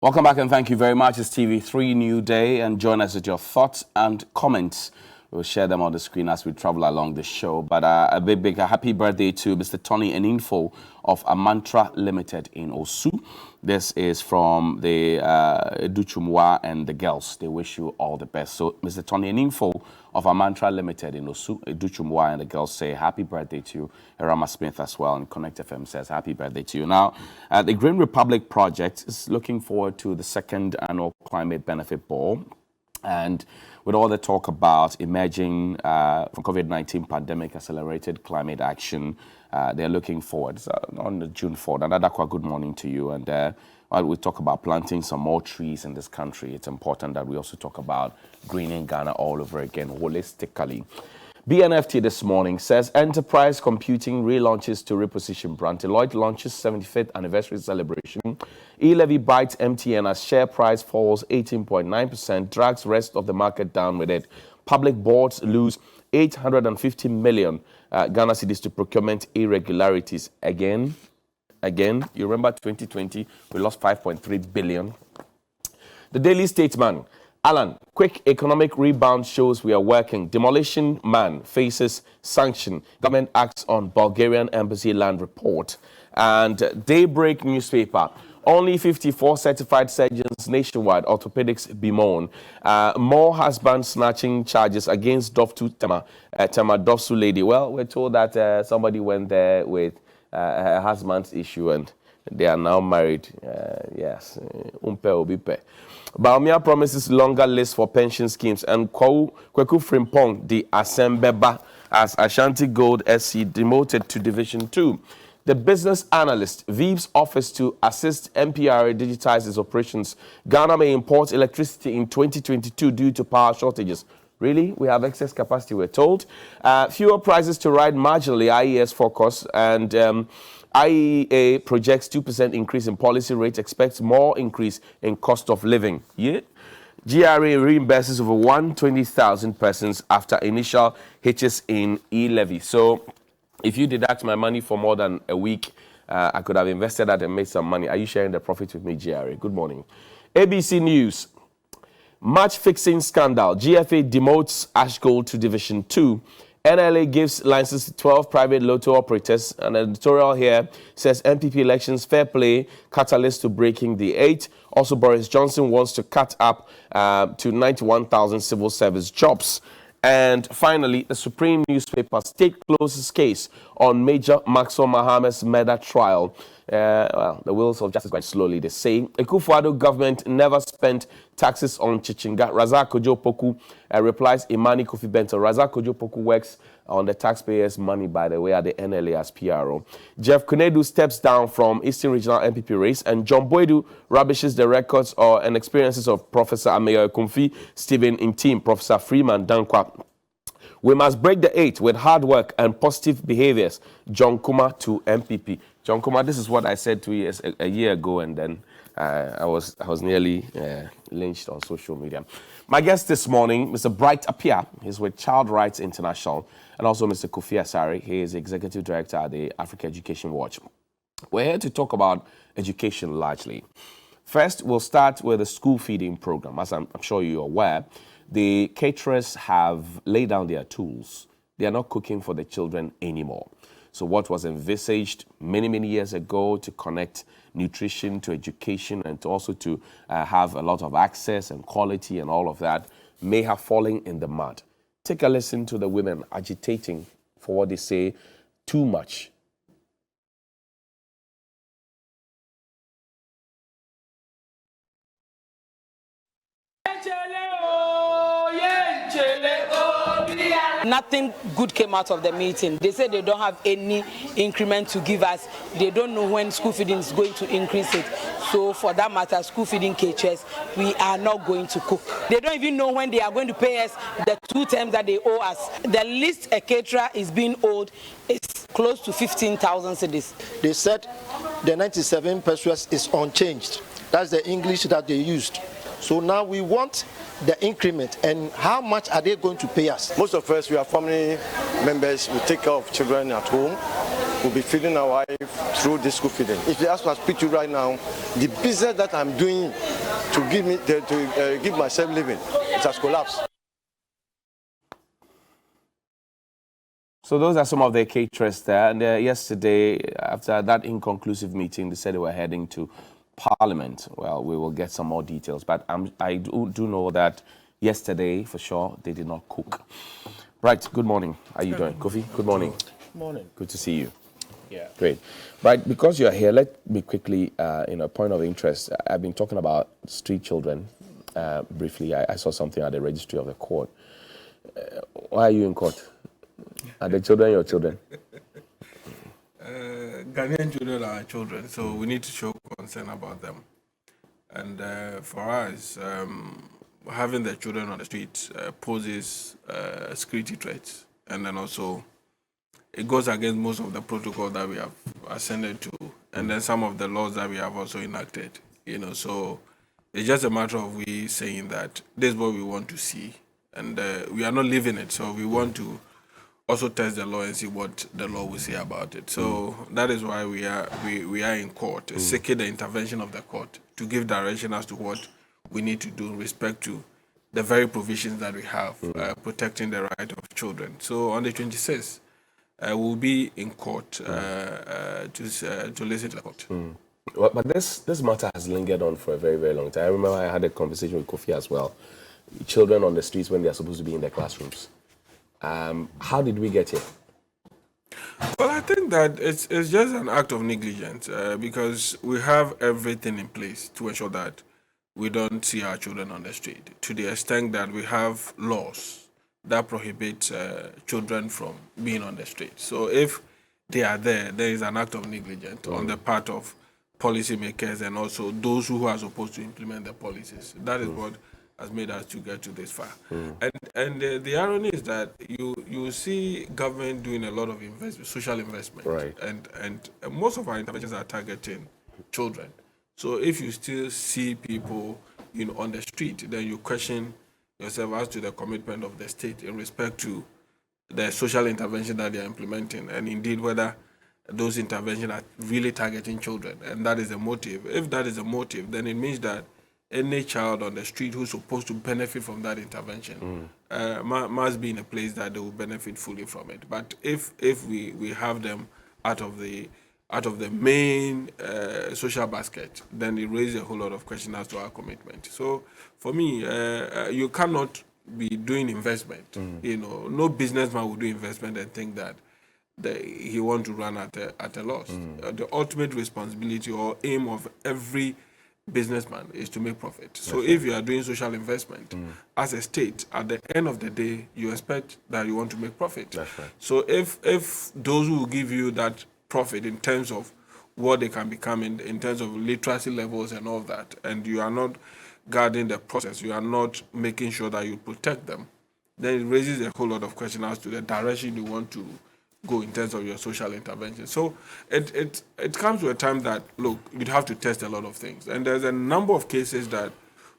Welcome back and thank you very much. It's TV3Newday and join us with your thoughts and comments. We'll share them on the screen as we travel along the show. But a big happy birthday to Mr. Tony Eninfo of Amantra Limited in Osu. This is from the Duchumwa and the girls. They wish you all the best. So Mr. Tony Eninfo of Amantra Limited in Osu, Duchumwa and the girls say happy birthday to you. Rama Smith as well, and Connect FM says happy birthday to you. Now, the Green Republic project is looking forward to the second annual Climate Benefit Ball. And with all the talk about emerging from COVID-19 pandemic accelerated climate action, they're looking forward. So on June 4th, and Adakwa, good morning to you. And while we talk about planting some more trees in this country, it's important that we also talk about greening Ghana all over again, holistically. BNFT this morning says Enterprise Computing relaunches to reposition brand. Deloitte launches 75th anniversary celebration. E-Levy bites MTN as share price falls 18.9%, drags rest of the market down with it. Public boards lose 850 million Ghana cedis to procurement irregularities. Again, you remember 2020, we lost 5.3 billion. The Daily Statesman. Alan, quick economic rebound shows we are working. Demolition man faces sanction. Government acts on Bulgarian embassy land report. And Daybreak newspaper. Only 54 certified surgeons nationwide. Orthopedics bemoan. More husband snatching charges against Doftu Tema Dofsu lady. Well, we're told that somebody went there with her husband's issue and they are now married. Yes. Umpe obipe. Baumia promises longer list for pension schemes, and Kweku Frimpong, the Asembeba, as Ashanti Gold SC demoted to Division 2. The business analyst, VIP's office to assist MPRA digitize its operations. Ghana may import electricity in 2022 due to power shortages. Really? We have excess capacity, we're told. Fewer prices to ride marginally, IES forecast, and IEA projects 2% increase in policy rate, expects more increase in cost of living. Yeah. GRA reimburses over 120,000 persons after initial hitches in e-levy. So if you deduct my money for more than a week, I could have invested that and made some money. Are you sharing the profit with me, GRA? Good morning. ABC News. Match fixing scandal. GFA demotes Ash Gold to Division 2. NLA gives license to 12 private lotto operators. An editorial here says MPP elections fair play, catalyst to breaking the 8. Also, Boris Johnson wants to cut up to 91,000 civil service jobs. And finally, the Supreme newspaper state closes case on Major Maxwell Mohammed's murder trial. Well, the wheels of justice quite slowly, they say. Akufo-Addo government never spent taxes on Chichinga. Razak Kojo-Poku replies Imani Kofi Bento. Razak Kojo-Poku works on the taxpayers' money, by the way, at the NLA as PRO. Jeff Kunedu steps down from Eastern Regional MPP race, and John Boydu rubbishes the records and experiences of Professor Ameyo Kumfi, Stephen Intim, Professor Freeman Dankwa. We must break the 8 with hard work and positive behaviors. John Kuma to MPP. John Kuma, this is what I said 2 years, a year ago, and then I was nearly lynched on social media. My guest this morning, Mr. Bright Apia, he's with Child Rights International, and also Mr. Kofi Asari. He is Executive Director at the Africa Education Watch. We're here to talk about education largely. First, we'll start with the school feeding program. As I'm sure you're aware, the caterers have laid down their tools. They are not cooking for the children anymore. So what was envisaged many years ago to connect nutrition to education and to also to have a lot of access and quality and all of that may have fallen in the mud. Take a listen to the women agitating for what they say too much. Nothing good came out of the meeting. They said they don't have any increment to give us. They don't know when school feeding is going to increase it. So for that matter, school feeding caterers, we are not going to cook. They don't even know when they are going to pay us the 2 terms that they owe us. The least a caterer is being owed is close to 15,000 cedis. They said the 97 pesos is unchanged. That's the English that they used. So now we want the increment, and how much are they going to pay us? Most of us, we are family members, we take care of children at home. will be feeding our wife through this school feeding. If you ask me to speak to you right now, the business that I'm doing to give myself living, it has collapsed. So those are some of the caterers there. And yesterday, after that inconclusive meeting, they said they were heading to Parliament. Well, we will get some more details. But I do know that yesterday, for sure, they did not cook. Right, good morning. How are you doing? Kofi, good morning. Good morning. Good to see you. Yeah. Great. Right, because you're here, let me quickly, in a point of interest, I've been talking about street children briefly. I saw something at the registry of the court. Why are you in court? Are the children your children? Ghanaian children are children, so we need to show concern about them. And for us, having the children on the streets poses security threats. And then also, it goes against most of the protocol that we have ascended to, and then some of the laws that we have also enacted. So it's just a matter of we saying that this is what we want to see, and we are not living it. So we want to also test the law and see what the law will say about it. So that is why we are in court, seeking the intervention of the court to give direction as to what we need to do in respect to the very provisions that we have protecting the right of children. So on the 26th, we'll be in court to listen to the court. Well, but this matter has lingered on for a very, very long time. I remember I had a conversation with Kofi as well. Children on the streets when they're supposed to be in their classrooms. How did we get here? Well, I think that it's just an act of negligence because we have everything in place to ensure that we don't see our children on the street, to the extent that we have laws that prohibit children from being on the street. So if they are there is an act of negligence on the part of policymakers and also those who are supposed to implement the policies. That is what has made us to get to this far. And the irony is that you see government doing a lot of social investment, right? And most of our interventions are targeting children. So if you still see people, on the street, then you question yourself as to the commitment of the state in respect to the social intervention that they are implementing, and indeed whether those interventions are really targeting children, and that is the motive. If that is the motive, then it means that any child on the street who's supposed to benefit from that intervention must be in a place that they will benefit fully from it. But if we have them out of the main social basket, then it raises a whole lot of questions as to our commitment. So for me, you cannot be doing investment. No businessman will do investment and think that he wants to run at a loss. The ultimate responsibility or aim of every businessman is to make profit. So if you are doing social investment as a state, at the end of the day, you expect that you want to make profit. That's right. So if those who will give you that profit in terms of what they can become in terms of literacy levels and all that, and you are not guarding the process, you are not making sure that you protect them, then it raises a whole lot of questions as to the direction you want to go in terms of your social intervention. So it comes to a time that, look, you'd have to test a lot of things. And there's a number of cases that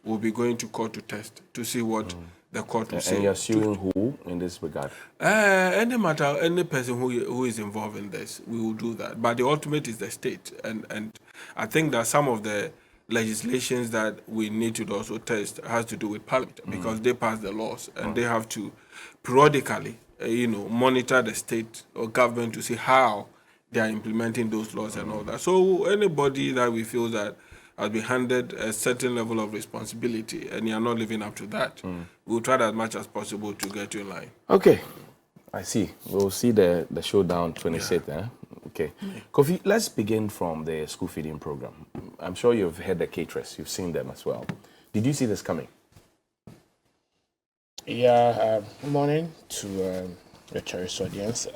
we'll be going to court to test, to see what the court will say. And you're suing who in this regard? Any person who is involved in this, we will do that. But the ultimate is the state. And I think that some of the legislations that we need to also test has to do with Parliament, because they pass the laws and they have to periodically monitor the state or government to see how they are implementing those laws and all that. So anybody that we feel that has been handed a certain level of responsibility and you are not living up to that, we'll try as much as possible to get you in line. Okay, I see. We'll see the showdown 26th. Yeah. Okay. Kofi, let's begin from the school feeding program. I'm sure you've heard the caterers. You've seen them as well. Did you see this coming? Yeah, good morning to the cherished audience.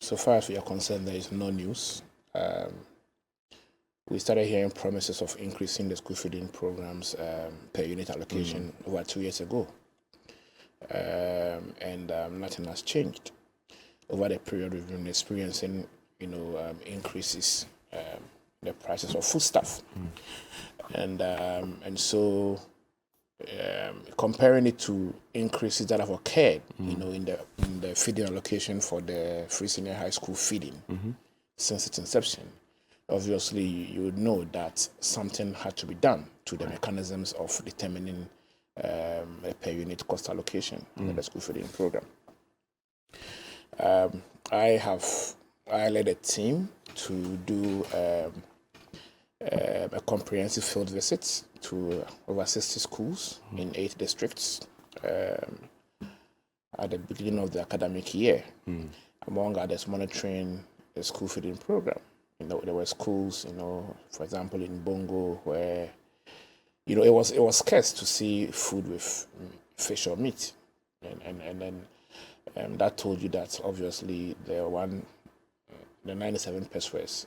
So far as we are concerned, there is no news. We started hearing promises of increasing the school feeding programs per unit allocation over 2 years ago. And nothing has changed. Over the period we've been experiencing, increases the prices of foodstuff. And so comparing it to increases that have occurred, in the feeding allocation for the free senior high school feeding since its inception, obviously you would know that something had to be done to the mechanisms of determining a per unit cost allocation in the school feeding program. I led a team to do a comprehensive field visit to over 60 schools in 8 districts at the beginning of the academic year, among others monitoring the school feeding program. There were schools, for example, in Bongo, where it was scarce to see food with fish or meat, and then that told you that obviously the 97 pesos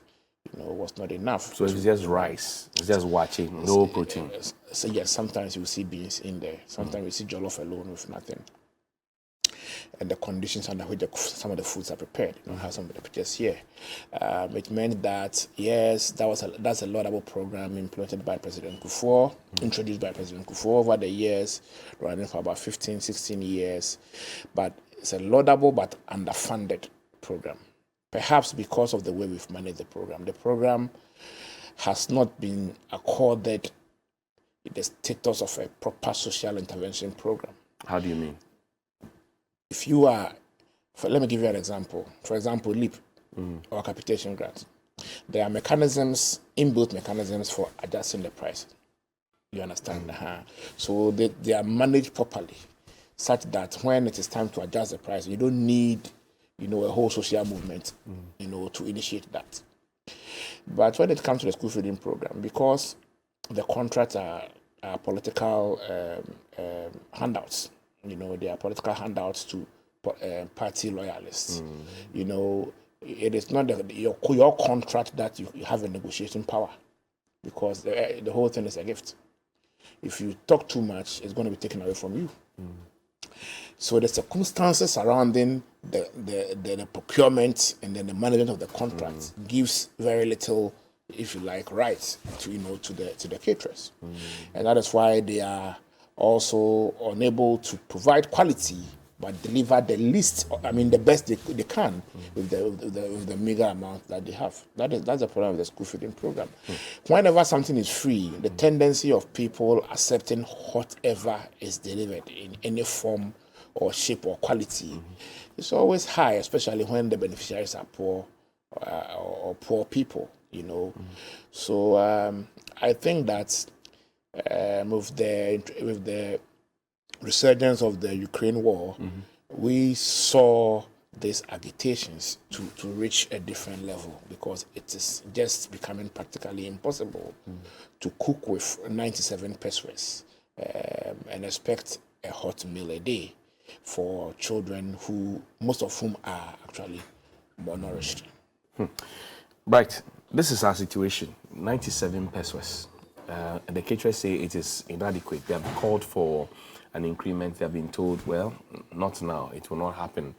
was not enough. So it's just rice, it's just watching, no protein. So yes, sometimes you see beans in there, sometimes you see jollof alone with nothing. And the conditions under which some of the foods are prepared, have some of the pictures here. It meant that, yes, that's a laudable program implemented by President Kufuor, introduced by President Kufuor over the years, running for about 15, 16 years. But it's a laudable but underfunded program. Perhaps because of the way we've managed the program. The program has not been accorded the status of a proper social intervention program. How do you mean? If you are, let me give you an example. For example, LEAP or capitation grant. There are mechanisms, inbuilt mechanisms for adjusting the price. You understand? So they are managed properly, such that when it is time to adjust the price, you don't need, a whole social movement, to initiate that. But when it comes to the school feeding program, because the contracts are political handouts, they are political handouts to party loyalists. It is not your contract that you have a negotiating power, because the whole thing is a gift. If you talk too much, it's going to be taken away from you. So the circumstances surrounding the procurement and then the management of the contract gives very little, if you like, rights to the caterers, and that is why they are also unable to provide quality but deliver the best they can with the meager amount that they have. That's the problem with the school feeding program. Whenever something is free, the tendency of people accepting whatever is delivered in any form or shape or quality is always high, especially when the beneficiaries are poor or poor people. So I think that with the resurgence of the Ukraine war, we saw these agitations to reach a different level, because it is just becoming practically impossible to cook with 97 pesos and expect a hot meal a day for children most of whom are actually malnourished. Right. This is our situation. 97 pesos. And the caterers say it is inadequate. They have called for an increment. They have been told, well, not now. It will not happen.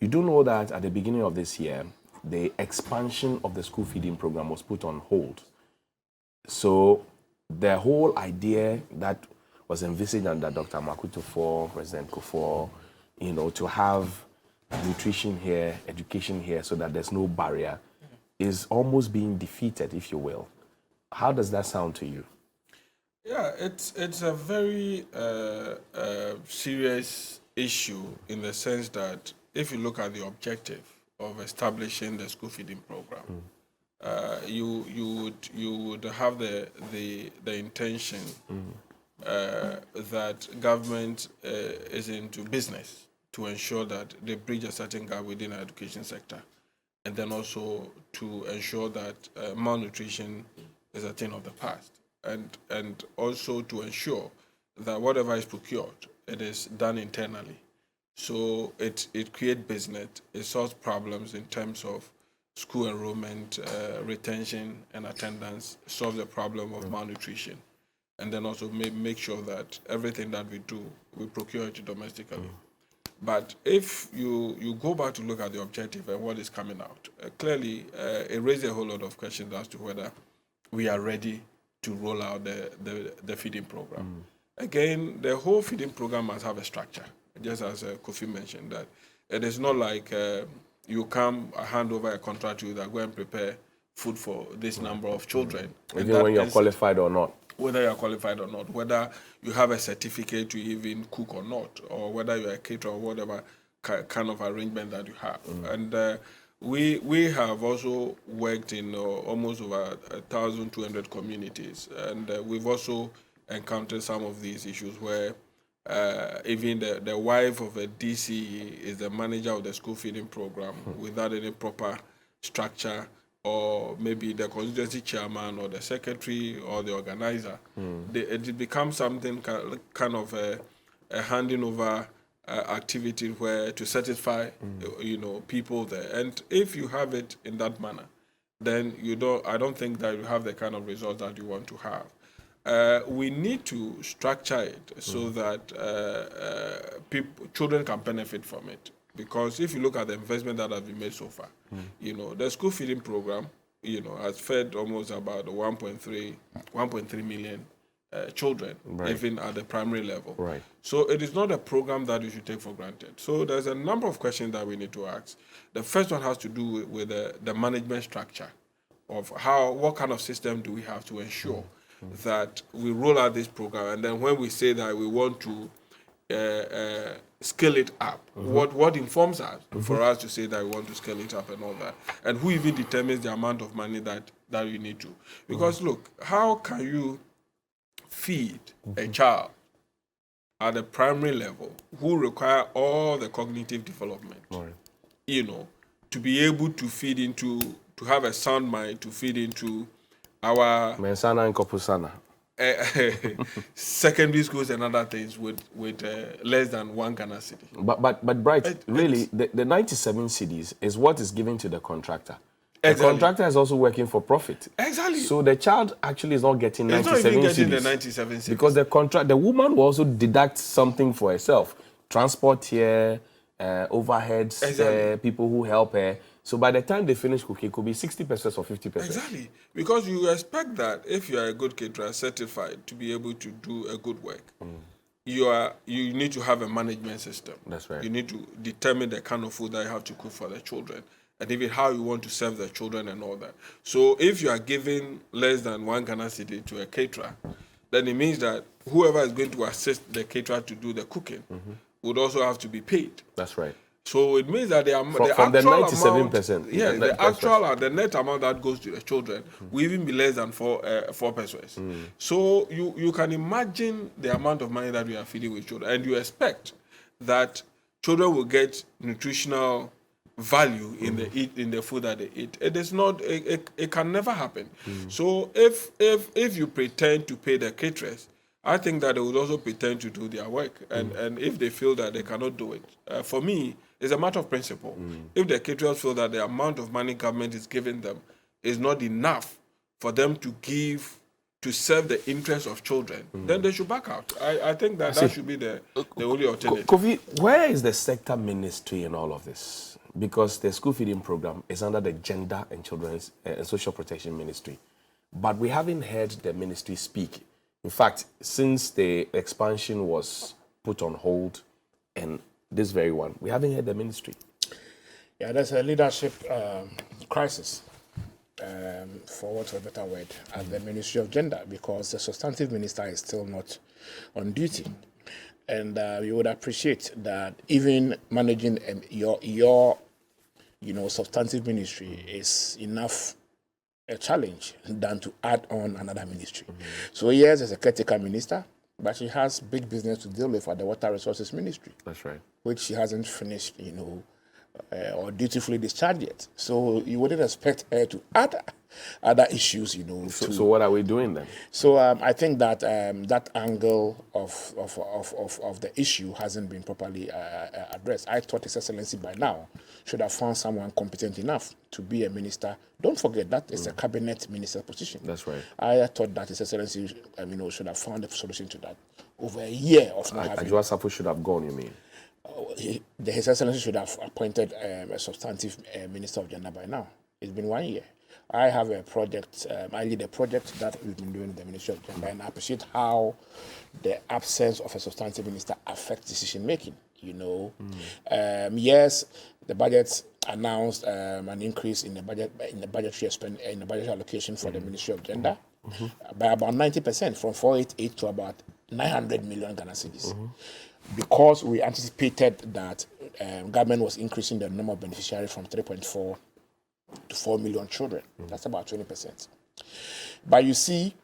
You do know that at the beginning of this year, the expansion of the school feeding program was put on hold. So the whole idea that was envisaged under Dr. Makuto for President Kufuor, to have nutrition here, education here, so that there's no barrier, is almost being defeated, if you will. How does that sound to you? Yeah, it's a very serious issue, in the sense that if you look at the objective of establishing the school feeding program, you would have the intention that government is into business to ensure that they bridge a certain gap within the education sector, and then also to ensure that malnutrition is a thing of the past, and also to ensure that whatever is procured, it is done internally. So it creates business, it solves problems in terms of school enrollment, retention, and attendance, solves the problem of malnutrition, and then also make sure that everything that we do, we procure it domestically. But if you go back to look at the objective and what is coming out, clearly it raises a whole lot of questions as to whether we are ready to roll out the feeding program. again, the whole feeding program must have a structure, just as Kofi mentioned, that it is not like you come, hand over a contract to you that go and prepare food for this number of children. Even when you're qualified or not. Whether you're qualified or not, whether you have a certificate to even cook or not, or whether you're a caterer or whatever kind of arrangement that you have. And we have also worked in almost over 1,200 communities, and we've also encountered some of these issues where even the wife of a DC is the manager of the school feeding program without any proper structure, or maybe the constituency chairman or the secretary or the organizer. It becomes something kind of a handing over activity where to satisfy people there. And if you have it in that manner, then I don't think that you have the kind of results that you want to have. We need to structure it so that children can benefit from it. Because if you look at the investment that has been made so far, the school feeding program, has fed almost about 1.3 million children, even at the primary level. Right. So it is not a program that you should take for granted. So there's a number of questions that we need to ask. The first one has to do with the management structure of what kind of system do we have to ensure that we roll out this program, and then when we say that we want to scale it up, what informs us for us to say that we want to scale it up and all that, and who even determines the amount of money that you need to? Because look, how can you feed a child at the primary level who require all the cognitive development, to be able to feed into, to have a sound mind, to feed into our Mensana and Kopusana. Secondary schools and other things with less than 1 Ghana city. But Bright, really, the 97 cities is what is given to the contractor. Exactly. The contractor is also working for profit. Exactly. So the child actually is not getting 97 it's not even getting cities. the 97 cities. Because the woman will also deduct something for herself. Transport here, overheads, Exactly. people who help her. So by the time they finish cooking, it could be 60% or 50%. Exactly. Because you expect that if you are a good caterer, certified to be able to do a good work, you need to have a management system. That's right. You need to determine the kind of food that you have to cook for the children, and even how you want to serve the children and all that. So if you are giving less than 1 Ghana city to a caterer, then it means that whoever is going to assist the caterer to do the cooking would also have to be paid. That's right. So it means that From the 97%, the net amount that goes to the children will even be less than 4 pesos. So you can imagine the amount of money that we are feeding with children, and you expect that children will get nutritional value in the food that they eat. It is not. It can never happen. So if you pretend to pay the caterers, I think that they would also pretend to do their work, and if they feel that they cannot do it, for me, it's a matter of principle. If the caterers feel that the amount of money government is giving them is not enough for them to serve the interests of children, then they should back out. I think that should be the only alternative. Kofi, where is the sector ministry in all of this? Because the school feeding program is under the Gender and Children's and Social Protection Ministry. But we haven't heard the ministry speak. In fact, since the expansion was put on hold and this very one, we haven't heard the ministry. Yeah, there's a leadership crisis, for want of a better word, at the Ministry of Gender, because the substantive minister is still not on duty. And you would appreciate that even managing your substantive ministry is enough a challenge than to add on another ministry. So yes, as a caretaker minister, but she has big business to deal with at the Water Resources Ministry. That's right. Which she hasn't finished, or dutifully discharged yet. So you wouldn't expect her to add other issues, So what are we doing then? So I think that that angle of the issue hasn't been properly addressed. I thought His Excellency by now should have found someone competent enough to be a minister. Don't forget that it's a cabinet minister position. That's right. I thought that His Excellency, should have found a solution to that over a year of not having. Ajua Safu should have gone, you mean? His Excellency should have appointed a substantive minister of gender by now. It's been 1 year. I have a project, I lead a project that we've been doing in the Ministry of Gender, and I appreciate how the absence of a substantive minister affects decision making. You know, yes, the budget announced an increase in the budgetary allocation for the Ministry of Gender by about 90%, from 488 to about 900 million Ghana cedis, because we anticipated that government was increasing the number of beneficiaries from 3.4 to 4 million children. That's about 20%. But you see,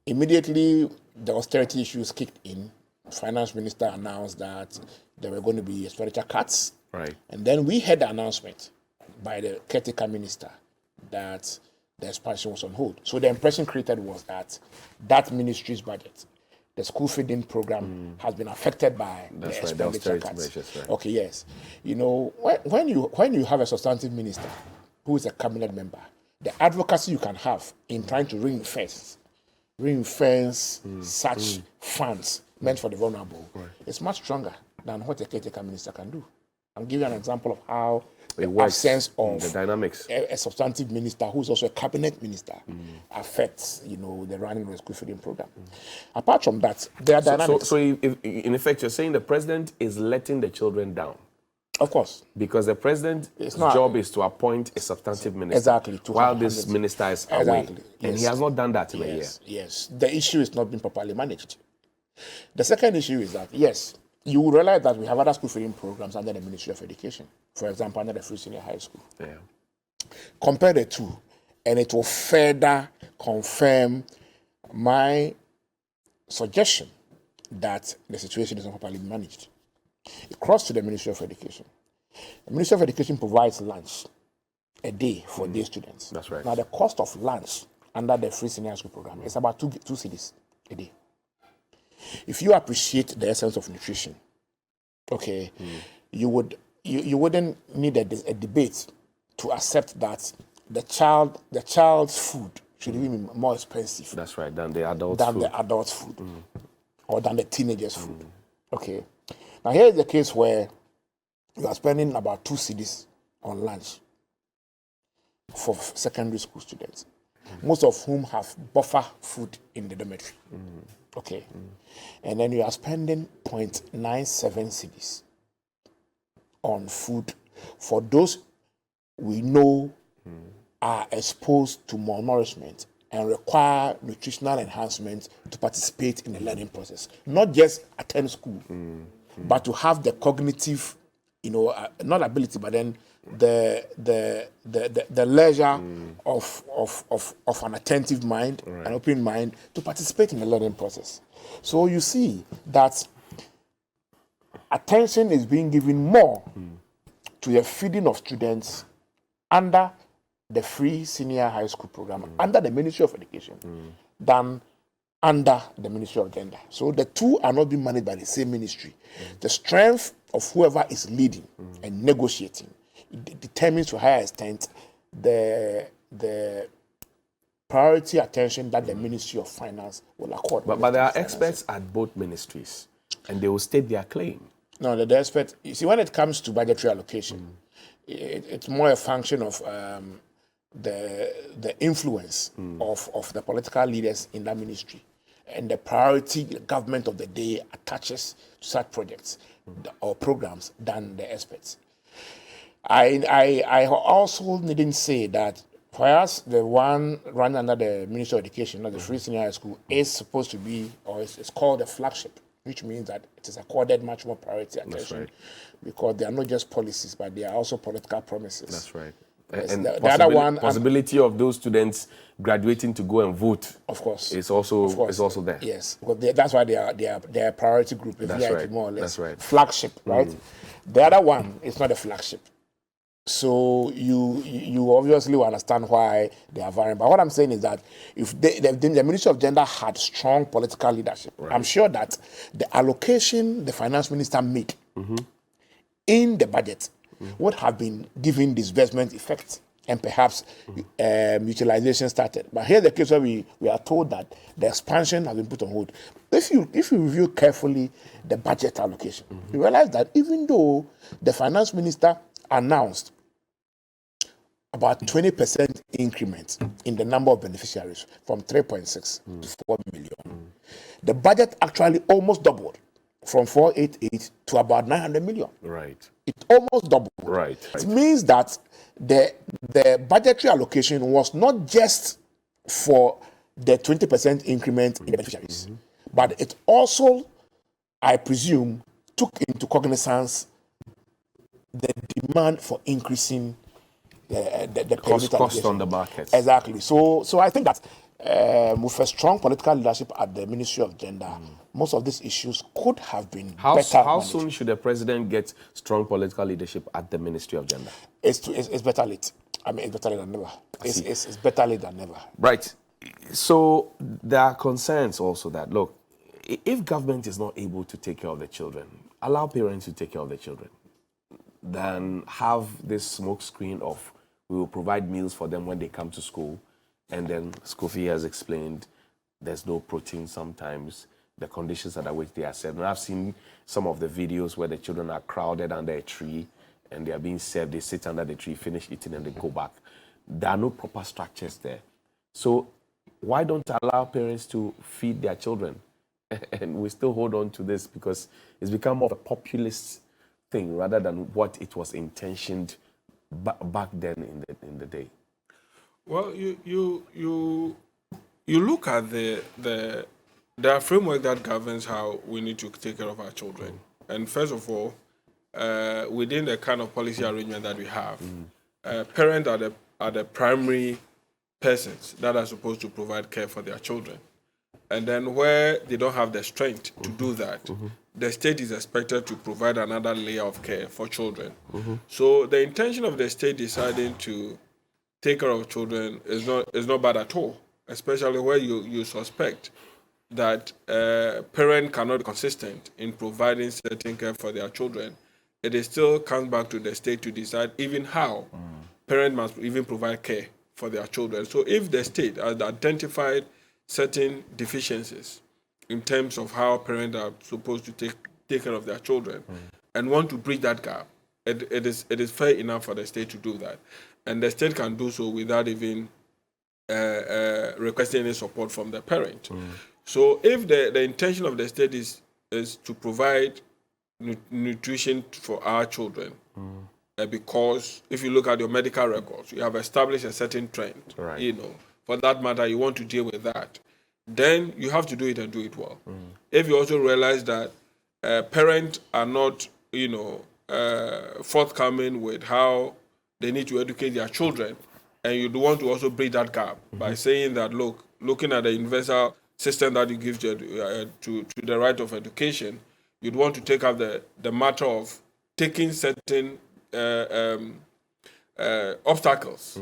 immediately the austerity issues kicked in. Finance minister announced that there were going to be expenditure cuts. Right. And then we had the announcement by the caretaker minister that the expansion was on hold. So the impression created was that that ministry's budget, the school feeding program, has been affected by the expenditure cuts. Right. Okay, yes. You know, when you have a substantive minister who is a cabinet member, the advocacy you can have in trying to ring-fence such funds meant for the vulnerable is much stronger than what a caretaker minister can do. I'll give you an example of how the absence of the dynamics. A substantive minister who is also a cabinet minister affects, you know, the running of the school feeding program. Apart from that, there are dynamics. So in effect, you're saying the president is letting the children down. Of course. Because the president's job is to appoint a substantive minister. Exactly. While this minister is away. And he has not done that in a year. Yes. The issue is not being properly managed. The second issue is that, yes, you will realize that we have other school feeding programs under the Ministry of Education. For example, under the Free Senior High School. Yeah. Compare the two, and it will further confirm my suggestion that the situation is not properly managed. It crossed to the Ministry of Education. The Ministry of Education provides lunch a day for day students. That's right. Now, the cost of lunch under the Free Senior High School program is about two cedis a day. If you appreciate the essence of nutrition, okay, you wouldn't need a debate to accept that the child's food should be more expensive. That's right, than the adult's food. Or than the teenagers' food. Okay. Now here is the case where you are spending about 2 cedis on lunch for secondary school students, most of whom have buffer food in the dormitory. Okay. And then you are spending 0.97 cedis on food for those we know are exposed to malnourishment and require nutritional enhancement to participate in the learning process. Not just attend school, but to have the cognitive, you know, not ability, but then the leisure of an attentive mind, an open mind, to participate in the learning process. So you see that attention is being given more to the feeding of students under the Free Senior High School program, under the Ministry of Education, than under the Ministry of Gender. So the two are not being managed by the same ministry. The strength of whoever is leading and negotiating determines to a higher extent the priority attention that the Ministry of Finance will accord. But there are experts at both ministries, and they will state their claim. No, the experts, you see, when it comes to budgetary allocation, it's more a function of the influence of the political leaders in that ministry and the priority the government of the day attaches to such projects or programs than the experts. I also didn't say that for us, the one run under the Ministry of Education, not the Free Senior High School, is supposed to be, or it's called a flagship, which means that it is accorded much more priority attention because they are not just policies, but they are also political promises. That's right. Yes, And the other one, possibility of those students graduating to go and vote, of course, is also there. Yes, because that's why they are a priority group. That's right. More or less. That's right. Flagship, right? The other one is not a flagship. So you obviously will understand why they are varying. But what I'm saying is that if the Ministry of Gender had strong political leadership, I'm sure that the allocation the finance minister made in the budget would have been given disbursement effect and perhaps utilization started. But here's the case where we are told that the expansion has been put on hold. If you review carefully the budget allocation, you realize that even though the finance minister announced about 20% increment in the number of beneficiaries from 3.6 to 4 million. The budget actually almost doubled from 488 to about 900 million. Right. It almost doubled. Right. It means that the budgetary allocation was not just for the 20% increment in the beneficiaries, but it also, I presume, took into cognizance the demand for increasing the cost on the market. Exactly. So I think that with a strong political leadership at the Ministry of Gender, most of these issues could have been How managed. soon should the president get strong political leadership at the Ministry of Gender? It's better late. I mean, it's better late than never. It's better late than never. Right. So there are concerns also that, look, if government is not able to take care of the children, allow parents to take care of the children. Then have this smoke screen of we will provide meals for them when they come to school. And then Skofi has explained there's no protein sometimes, the conditions under which they are served. And I've seen some of the videos where the children are crowded under a tree and they are being served. They sit under the tree, finish eating, and they go back. There are no proper structures there. So why don't allow parents to feed their children? And we still hold on to this because it's become more of a populist thing rather than what it was intentioned back then in the day. Well, you look at the framework that governs how we need to take care of our children, and first of all, within the kind of policy arrangement that we have, parents are the primary persons that are supposed to provide care for their children, and then where they don't have the strength to do that, the state is expected to provide another layer of care for children. So the intention of the state deciding to take care of children is not bad at all, especially where you suspect that parents cannot be consistent in providing certain care for their children. It still comes back to the state to decide even how parents must even provide care for their children. So if the state has identified certain deficiencies in terms of how parents are supposed to take care of their children and want to bridge that gap, it is fair enough for the state to do that. And the state can do so without even requesting any support from the parent. So if the intention of the state is to provide nutrition for our children, because if you look at your medical records, you have established a certain trend, Right. For that matter, you want to deal with that, then you have to do it and do it well. If you also realize that parents are not, forthcoming with how they need to educate their children, and you do want to also bridge that gap by saying that, looking at the universal system that you give to the right of education, you'd want to take up the matter of taking certain obstacles.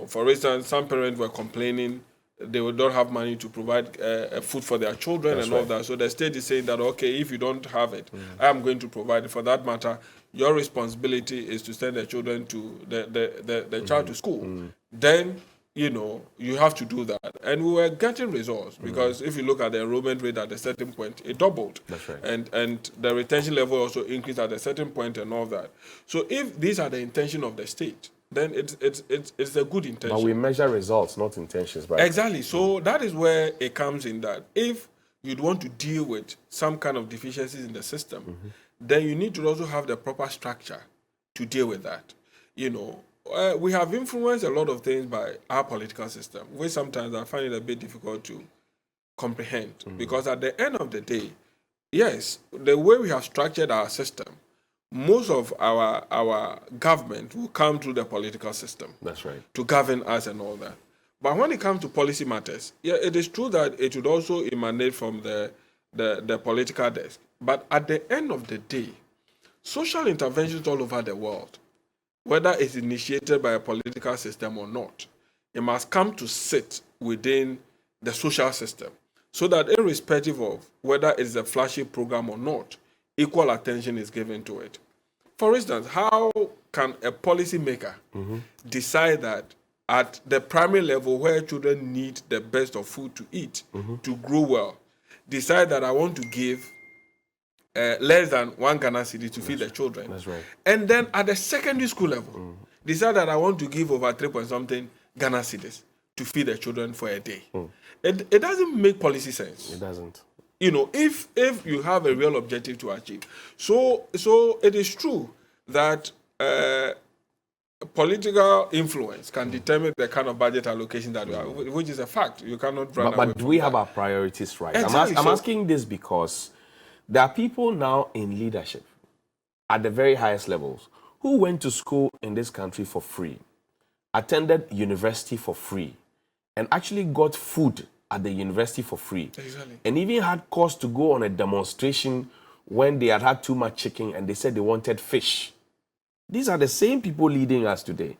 For instance, some parents were complaining they don't have money to provide food for their children. That's and all that. So the state is saying that, okay, if you don't have it, I am going to provide it. For that matter, your responsibility is to send the children to the child to school. Then, you have to do that. And we were getting results because if you look at the enrollment rate at a certain point, it doubled. That's right. And the retention level also increased at a certain point and all that. So if these are the intention of the state, then it's a good intention. But we measure results, not intentions, right? Exactly. So that is where it comes in, that if you'd want to deal with some kind of deficiencies in the system, then you need to also have the proper structure to deal with that. We have influenced a lot of things by our political system, which sometimes I find it a bit difficult to comprehend. Because at the end of the day, yes, the way we have structured our system, most of our government will come through the political system. That's right. To govern us and all that. But when it comes to policy matters, yeah, it is true that it would also emanate from the political desk. But at the end of the day, social interventions all over the world, whether it's initiated by a political system or not, it must come to sit within the social system, so that irrespective of whether it's a flashy program or not, equal attention is given to it. For instance, how can a policymaker decide that at the primary level where children need the best of food to eat, to grow well, decide that I want to give less than 1 Ghana cedi to feed the children? That's right. And then at the secondary school level, decide that I want to give over 3 point something Ghana cedis to feed the children for a day. It doesn't make policy sense. It doesn't. You know, if you have a real objective to achieve. So it is true that political influence can determine the kind of budget allocation that we have, which is a fact. You cannot run away But do from we that. have our priorities right? Exactly. I'm asking this because there are people now in leadership at the very highest levels who went to school in this country for free, attended university for free, and actually got food at the university for free. Exactly. And even had cause to go on a demonstration when they had too much chicken and they said they wanted fish. These are the same people leading us today.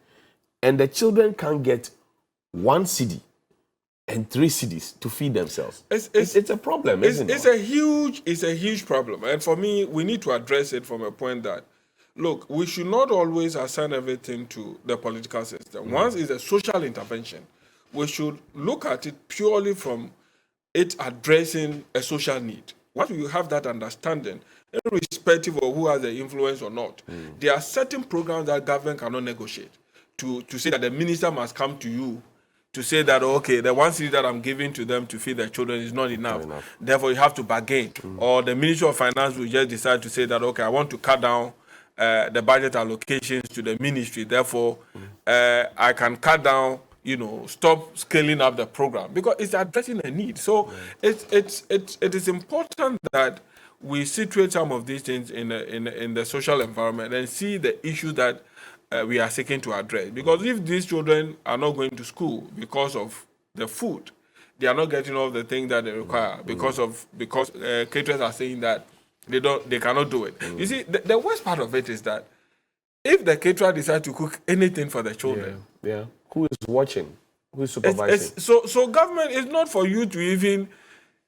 And the children can't get 1 cedi and 3 cedis to feed themselves. It's a problem, isn't it? It's a huge problem. And for me, we need to address it from a point that, look, we should not always assign everything to the political system. Once it's a social intervention, we should look at it purely from it addressing a social need. Once you have that understanding, irrespective of who has the influence or not, there are certain programs that government cannot negotiate. To say that the minister must come to you to say that, okay, the 1 cedi that I'm giving to them to feed their children is not enough. Therefore, you have to bargain. Or the Ministry of Finance will just decide to say that, okay, I want to cut down the budget allocations to the ministry. Therefore, I can cut down, stop scaling up the program because it's addressing a need. So it is important that we situate some of these things in the social environment and see the issue that we are seeking to address. Because if these children are not going to school because of the food, they are not getting all the things that they require because caterers are saying that they cannot do it. You see, the worst part of it is that if the caterer decides to cook anything for the children, who is watching? Who is supervising? So government is not for you to even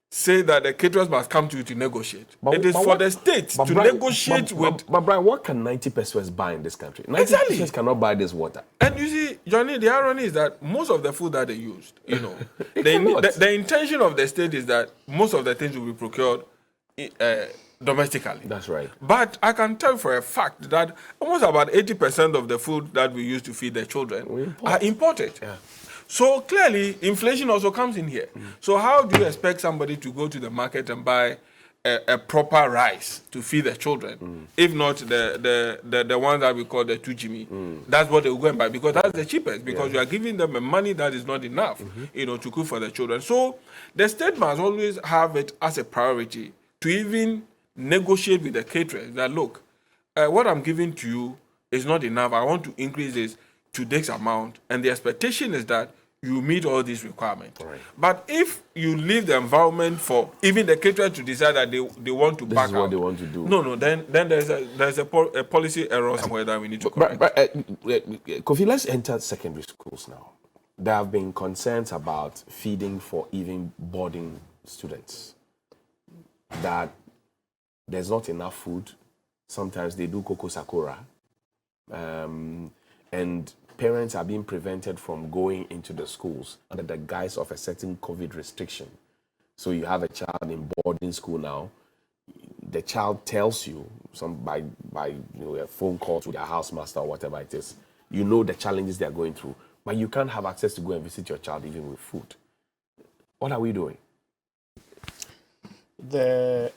say that the caterers must come to you to negotiate. It is for the state to negotiate with. But Brian, what can 90 pesos buy in this country? 90 pesos cannot buy this water. And you see, Johnny, the irony is that most of the food that they used, the intention of the state is that most of the things will be procured domestically. That's right. But I can tell for a fact that almost about 80% of the food that we use to feed the children are imported. Yeah. So clearly, inflation also comes in here. So how do you expect somebody to go to the market and buy a proper rice to feed the children, if not the one that we call the 2Jimmy? That's what they will go and buy because that's the cheapest, because you are giving them a money that is not enough, to cook for the children. So the state must always have it as a priority to even negotiate with the caterers that, look, what I'm giving to you is not enough. I want to increase this to this amount, and the expectation is that you meet all these requirements. Right. But if you leave the environment for even the caterer to decide that they want to back out, this is what they want to do. No, then there's a policy error somewhere that we need to correct. Kofi, let's enter secondary schools now. There have been concerns about feeding for even boarding students, that there's not enough food. Sometimes they do Coco Sakura. And parents are being prevented from going into the schools under the guise of a certain COVID restriction. So you have a child in boarding school now. The child tells you by a phone call to their housemaster or whatever it is, the challenges they are going through, but you can't have access to go and visit your child even with food. What are we doing? The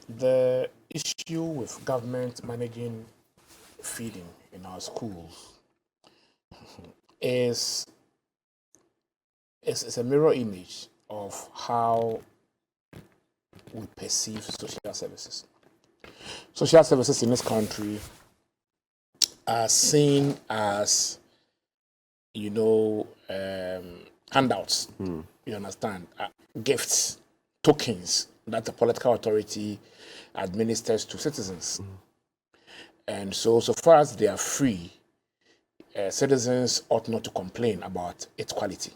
issue with government managing feeding in our schools is a mirror image of how we perceive social services. Social services in this country are seen as, handouts, you understand, gifts, tokens that the political authority administers to citizens. And so far as they are free, citizens ought not to complain about its quality.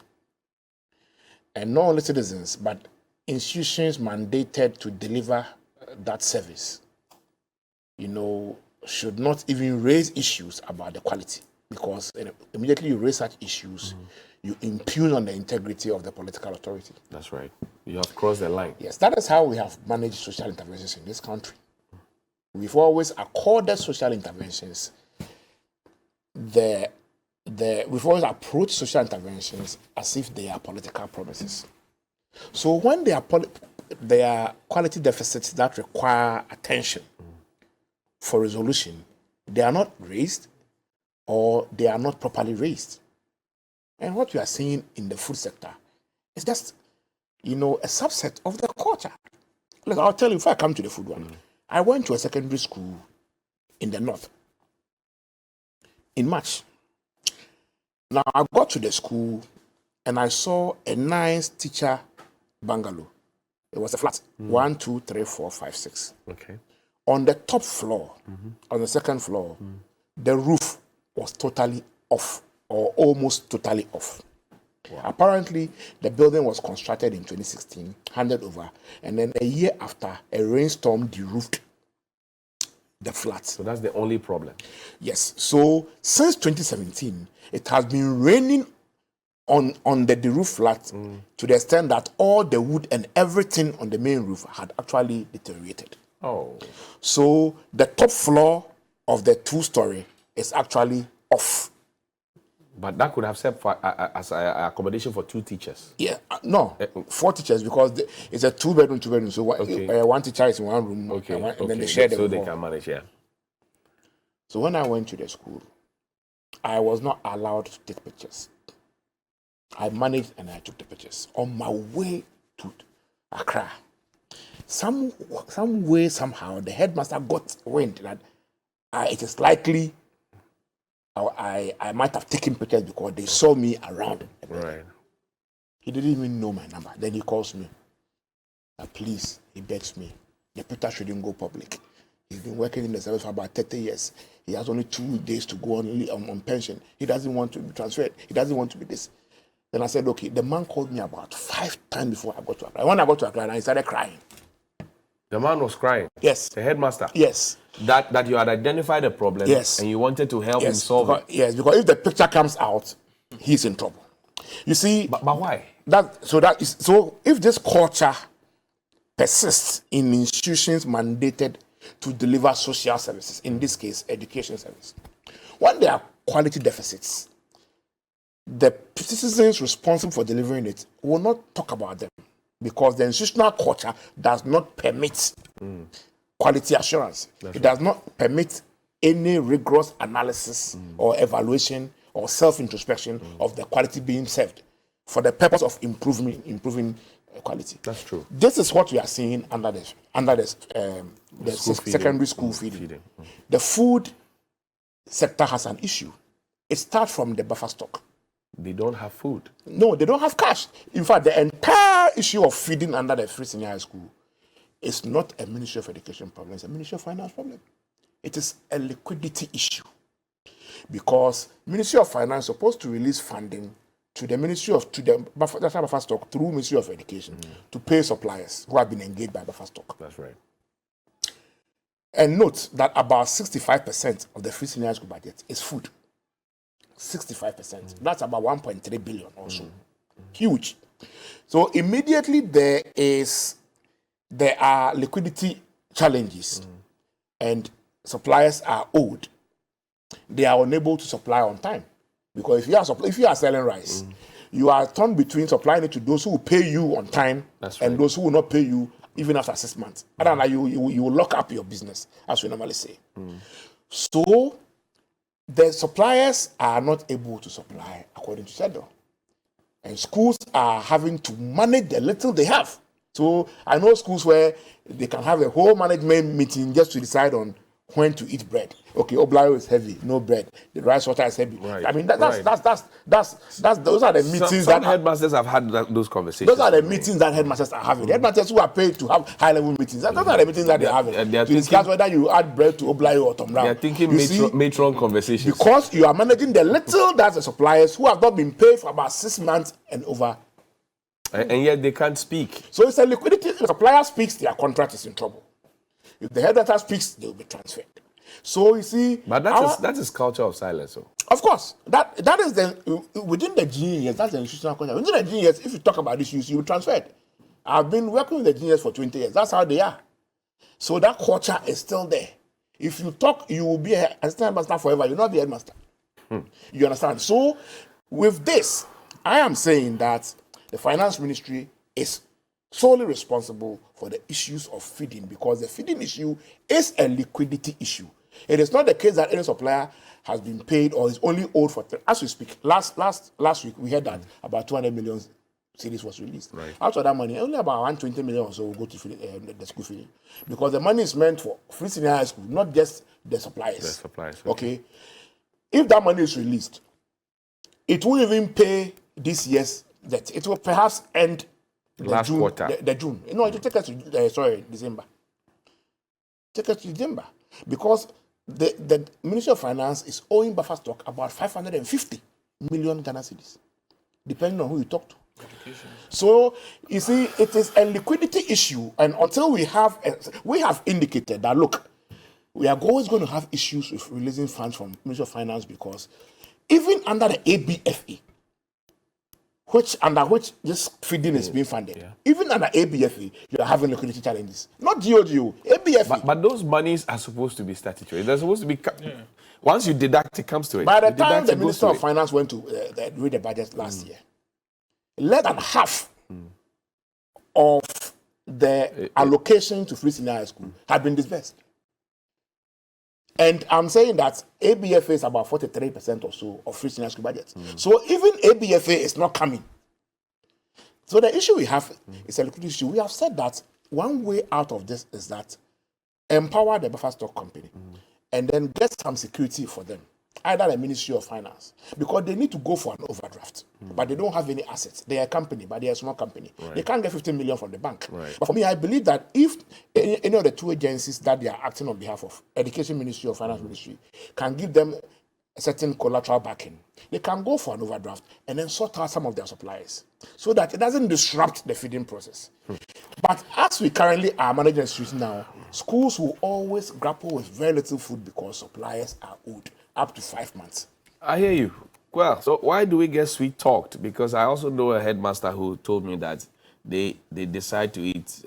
And not only citizens, but institutions mandated to deliver that service, should not even raise issues about the quality, because immediately you raise such issues, you impugn on the integrity of the political authority. That's right. You have crossed the line. Yes, that is how we have managed social interventions in this country. We've always accorded social interventions the we've always approached social interventions as if they are political promises. So when there are quality deficits that require attention for resolution, they are not raised or they are not properly raised. And what we are seeing in the food sector is just, a subset of the culture. Look, I'll tell you, if I come to the food one, I went to a secondary school in the north in March. Now, I got to the school and I saw a nice teacher bungalow. It was a flat. 1, 2, 3, 4, 5, 6. Okay. On the top floor, on the second floor, the roof was totally off or almost totally off. Wow. Apparently, the building was constructed in 2016, handed over, and then a year after, a rainstorm de-roofed the flat. So that's the only problem. Yes. So since 2017, it has been raining on the roof flat to the extent that all the wood and everything on the main roof had actually deteriorated. Oh. So the top floor of the 2-story is actually off. But that could have served for, as accommodation for 2 teachers. Yeah, no, 4 teachers because it's a 2-bedroom. So one teacher is in one room, and then they share the so room. they can manage, yeah. So when I went to the school, I was not allowed to take pictures. I managed and I took the pictures on my way to Accra. Some way, somehow, the headmaster got wind that it is likely I might have taken pictures because they saw me around. Right. He didn't even know my number. Then he calls me. Please, he begs me. The picture shouldn't go public. He's been working in the service for about 30 years. He has only 2 days to go on pension. He doesn't want to be transferred. He doesn't want to be this. Then I said, okay, the man called me about 5 times before I got to Accra. When I got to Accra, I started crying. The man was crying? Yes. The headmaster? Yes. That you had identified the problem, yes, and you wanted to help him solve it? Yes, because if the picture comes out, he's in trouble. You see... But why? So if this culture persists in institutions mandated to deliver social services, in this case, education service, when there are quality deficits, the citizens responsible for delivering it will not talk about them because the institutional culture does not permit quality assurance. It does not permit any rigorous analysis or evaluation or self-introspection of the quality being served for the purpose of improving quality. That's true. This is what we are seeing under the secondary school feeding. The food sector has an issue. It starts from the buffer stock. They don't have food. No, they don't have cash. In fact, the entire issue of feeding under the free senior high school is not a Ministry of Education problem. It's a Ministry of Finance problem. It is a liquidity issue because Ministry of Finance is supposed to release funding to the buffer stock through Ministry of Education to pay suppliers who have been engaged by buffer stock. That's right. And note that about 65% of the free senior high school budget is food. 65%. That's about 1.3 billion or so. Huge. So immediately there are liquidity challenges and suppliers are owed. They are unable to supply on time. Because if you are selling rice, you are torn between supplying it to those who will pay you on time and those who will not pay you even after 6 months. Other than that, you will lock up your business, as we normally say. So the suppliers are not able to supply according to schedule. And schools are having to manage the little they have. So I know schools where they can have a whole management meeting just to decide on when to eat bread. Okay, Oblayo is heavy, no bread. The rice water is heavy. Right. I mean, those are the meetings some headmasters have had those conversations. Those are the meetings that headmasters are having. The headmasters who are paid to have high-level meetings. Those are the meetings that they're having. To discuss whether you add bread to Oblayo or Tom Brown. They're thinking matron conversations. Because you are managing the little that the suppliers who have not been paid for about 6 months and over. And yet they can't speak. So it's a liquidity. If the supplier speaks, their contract is in trouble. If the headmaster speaks, they will be transferred. So you see, but that is culture of silence. So. Of course, that is within the GES. That's the institutional culture. Within the GES, if you talk about this, you will transfer it. I've been working with the GES for 20 years. That's how they are. So that culture is still there. If you talk, you will be an assistant headmaster forever. You'll not be headmaster. You understand? So, with this, I am saying that the finance ministry is solely responsible for the issues of feeding, because the feeding issue is a liquidity issue. It is not the case that any supplier has been paid or is only owed for. As we speak, last week we heard that about 200 million cedis was released. Right. Out of that money, only about 120 million or so will go to the school feeding, because the money is meant for free senior high school, not just the suppliers. The suppliers. Okay. If that money is released, it will even pay this year's debt. It will perhaps end Last June, quarter. The June. No, it will take us to December. Take us to December, because the Ministry of Finance is owing buffer stock about 550 million Ghana cedis, depending on who you talk to. So you see, it is a liquidity issue, and until we have indicated that, look, we are always going to have issues with releasing funds from Ministry of Finance, because even under the ABFA, under which this feeding is being funded, even under ABFA, you are having liquidity challenges. Not GOGO, ABFA. But those monies are supposed to be statutory. They're supposed to be. Once you deduct, it comes to it. By the You time deduct, the it goes Minister to of it. Finance went to read the budget last year, less than half of the allocation to free senior high school had been disbursed. And I'm saying that ABFA is about 43% or so of free senior school budget. So even ABFA is not coming. So the issue we have is a liquidity issue. We have said that one way out of this is that empower the buffer stock company and then get some security for them, either the Ministry of Finance, because they need to go for an overdraft, but they don't have any assets. They are a company, but they are a small company. They can't get 15 million from the bank. But for me, I believe that if any of the two agencies that they are acting on behalf of, Education Ministry or Finance Ministry, can give them a certain collateral backing, they can go for an overdraft and then sort out some of their suppliers so that it doesn't disrupt the feeding process. But as we currently are managing the situation now, schools will always grapple with very little food because suppliers are owed up to 5 months. I hear you. Well, so why do we get sweet talked? Because I also know a headmaster who told me that they decide to eat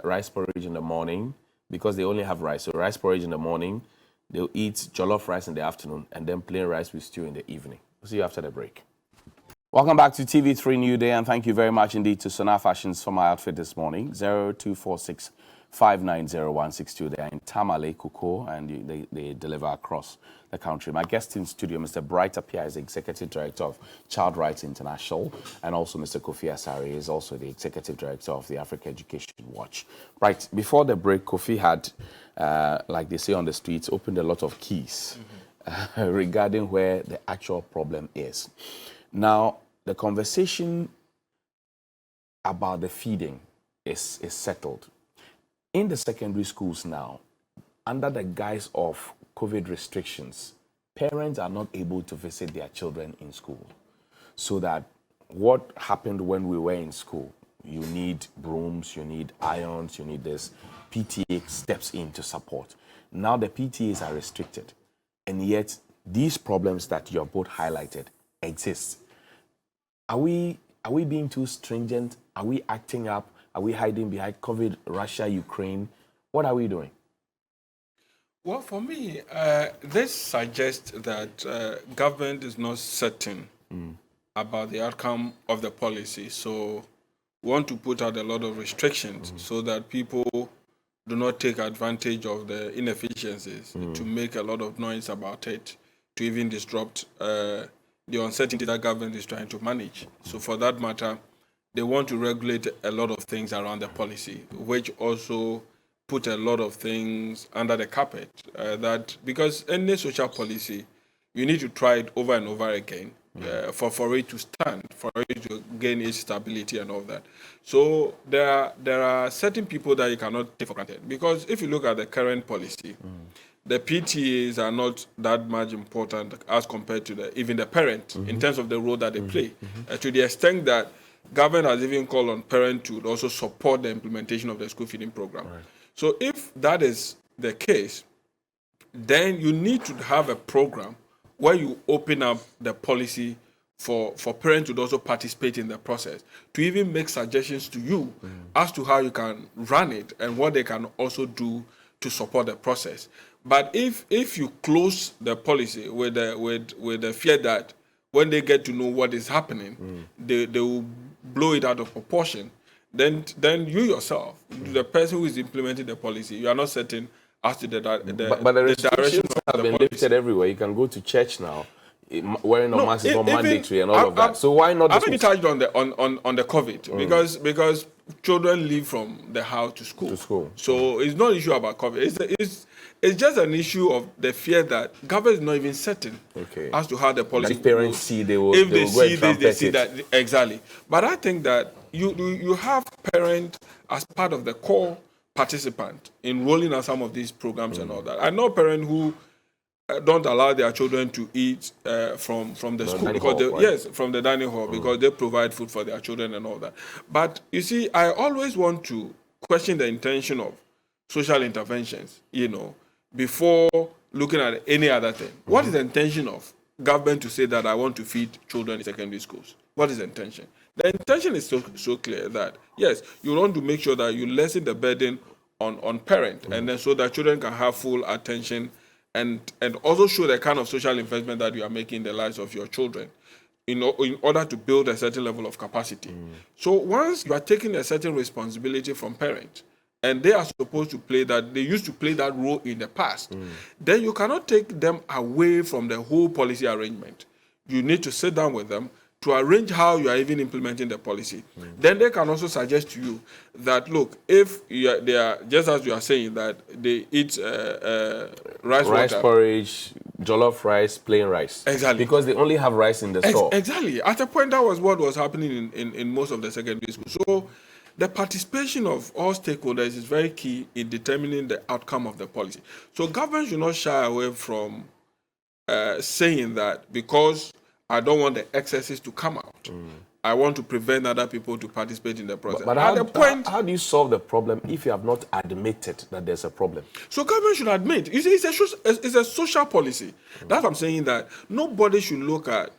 rice porridge in the morning because they only have rice. So rice porridge in the morning, they'll eat jollof rice in the afternoon, and then plain rice with stew in the evening. We'll see you after the break. Welcome back to TV3 New Day, and thank you very much indeed to Sonar Fashions for my outfit this morning. 0246 590162. They are in Tamale, Kuko, and they deliver across the country. My guest in studio, Mr. Bright Appiah, is the Executive Director of Child Rights International, and also Mr. Kofi Asare is also the Executive Director of the Africa Education Watch. Right, before the break, Kofi had, like they say on the streets, opened a lot of keys regarding where the actual problem is. Now, the conversation about the feeding is settled. In the secondary schools now, under the guise of COVID restrictions, parents are not able to visit their children in school. So that what happened when we were in school, you need brooms, you need irons, you need this, PTA steps in to support. Now the PTAs are restricted, and yet these problems that you have both highlighted exist. Are we being too stringent? Are we acting up? Are we hiding behind COVID, Russia, Ukraine? What are we doing? Well, for me, this suggests that government is not certain about the outcome of the policy. So we want to put out a lot of restrictions so that people do not take advantage of the inefficiencies to make a lot of noise about it, to even disrupt the uncertainty that government is trying to manage. So for that matter, they want to regulate a lot of things around the policy, which also put a lot of things under the carpet. That because any social policy, you need to try it over and over again for it to stand, for it to gain its stability and all that. So there are certain people that you cannot take for granted. Because if you look at the current policy, the PTAs are not that much important as compared to even the parent in terms of the role that they play. To the extent that government has even called on parents to also support the implementation of the school feeding program. Right. So if that is the case, then you need to have a program where you open up the policy for parents to also participate in the process, to even make suggestions to you as to how you can run it and what they can also do to support the process. But if you close the policy with the fear that when they get to know what is happening, they will blow it out of proportion, then you yourself, the person who is implementing the policy, you are not certain as to the but the direction restrictions of have the been policy. lifted everywhere. You can go to church now. Wearing a mask is not even- mandatory and all of that. So why not? I've been touched on the on the COVID because children leave from the house to school. So it's not an issue about COVID. It's just an issue of the fear that government is not even certain as to how the policy. If parents goes. see, they will. If they they will go and see this, they trumpet see it. that exactly. But I think that you have parents as part of the core participant in rolling out some of these programs and all that. I know parents who don't allow their children to eat from the school because yes, from the dining hall because they provide food for their children and all that. But you see, I always want to question the intention of social interventions, before looking at any other thing. What is the intention of government to say that I want to feed children in secondary schools? What is the intention? The intention is so clear that yes, you want to make sure that you lessen the burden on parents, and then so that children can have full attention. And also show the kind of social investment that you are making in the lives of your children in order to build a certain level of capacity. So once you are taking a certain responsibility from parents, and they are supposed to play that, they used to play that role in the past, then you cannot take them away from the whole policy arrangement. You need to sit down with them to arrange how you are even implementing the policy. Then they can also suggest to you that, look, if they are, just as you are saying, that they eat rice water, porridge, jollof rice, plain rice. Exactly. Because they only have rice in the store. Exactly. At a point, that was what was happening in most of the secondary schools. So the participation of all stakeholders is very key in determining the outcome of the policy. So government should not shy away from saying that because I don't want the excesses to come out. I want to prevent other people to participate in the process. But how do you solve the problem if you have not admitted that there's a problem? So government should admit. You see, it's a social policy. That's what I'm saying, that nobody should look at.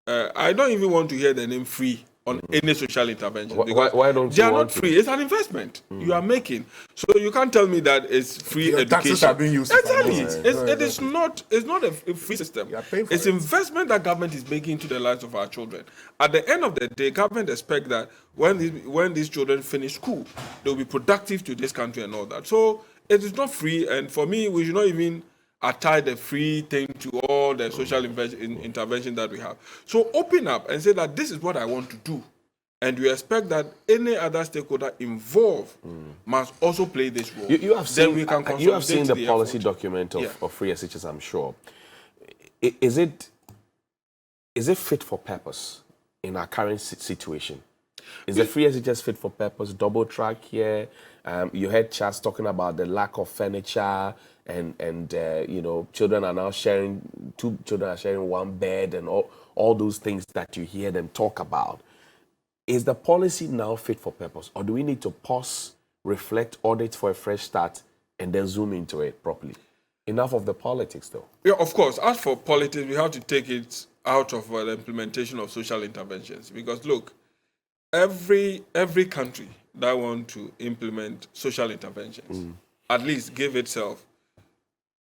I don't even want to hear the name free on any social intervention. Why don't they you are want not free. It's an investment you are making. So you can't tell me that it's free Your education. taxes are being used. Exactly. It's not a free system. You are paying for It's it. investment that government is making into the lives of our children. At the end of the day, government expect that when these children finish school, they'll be productive to this country and all that. So it is not free, and for me, we should not even tie the free thing to all the social intervention that we have. So open up and say that this is what I want to do. And we expect that any other stakeholder involved must also play this role. You have seen, we can you have seen the consolidate policy effort. document of free SHS, I'm sure. Is it fit for purpose in our current situation? Is the free SHS fit for purpose? Double track here. You heard Charles talking about the lack of furniture, and children are now sharing, 2 children are sharing 1 bed, and all those things that you hear them talk about. Is the policy now fit for purpose, or do we need to pause, reflect, audit for a fresh start, and then zoom into it properly? Enough of the politics, though. Yeah, of course. As for politics, we have to take it out of the implementation of social interventions. Because look, every country that want to implement social interventions at least give itself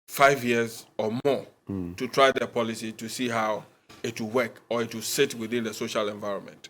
5 years or more to try their policy to see how it will work or it will sit within the social environment.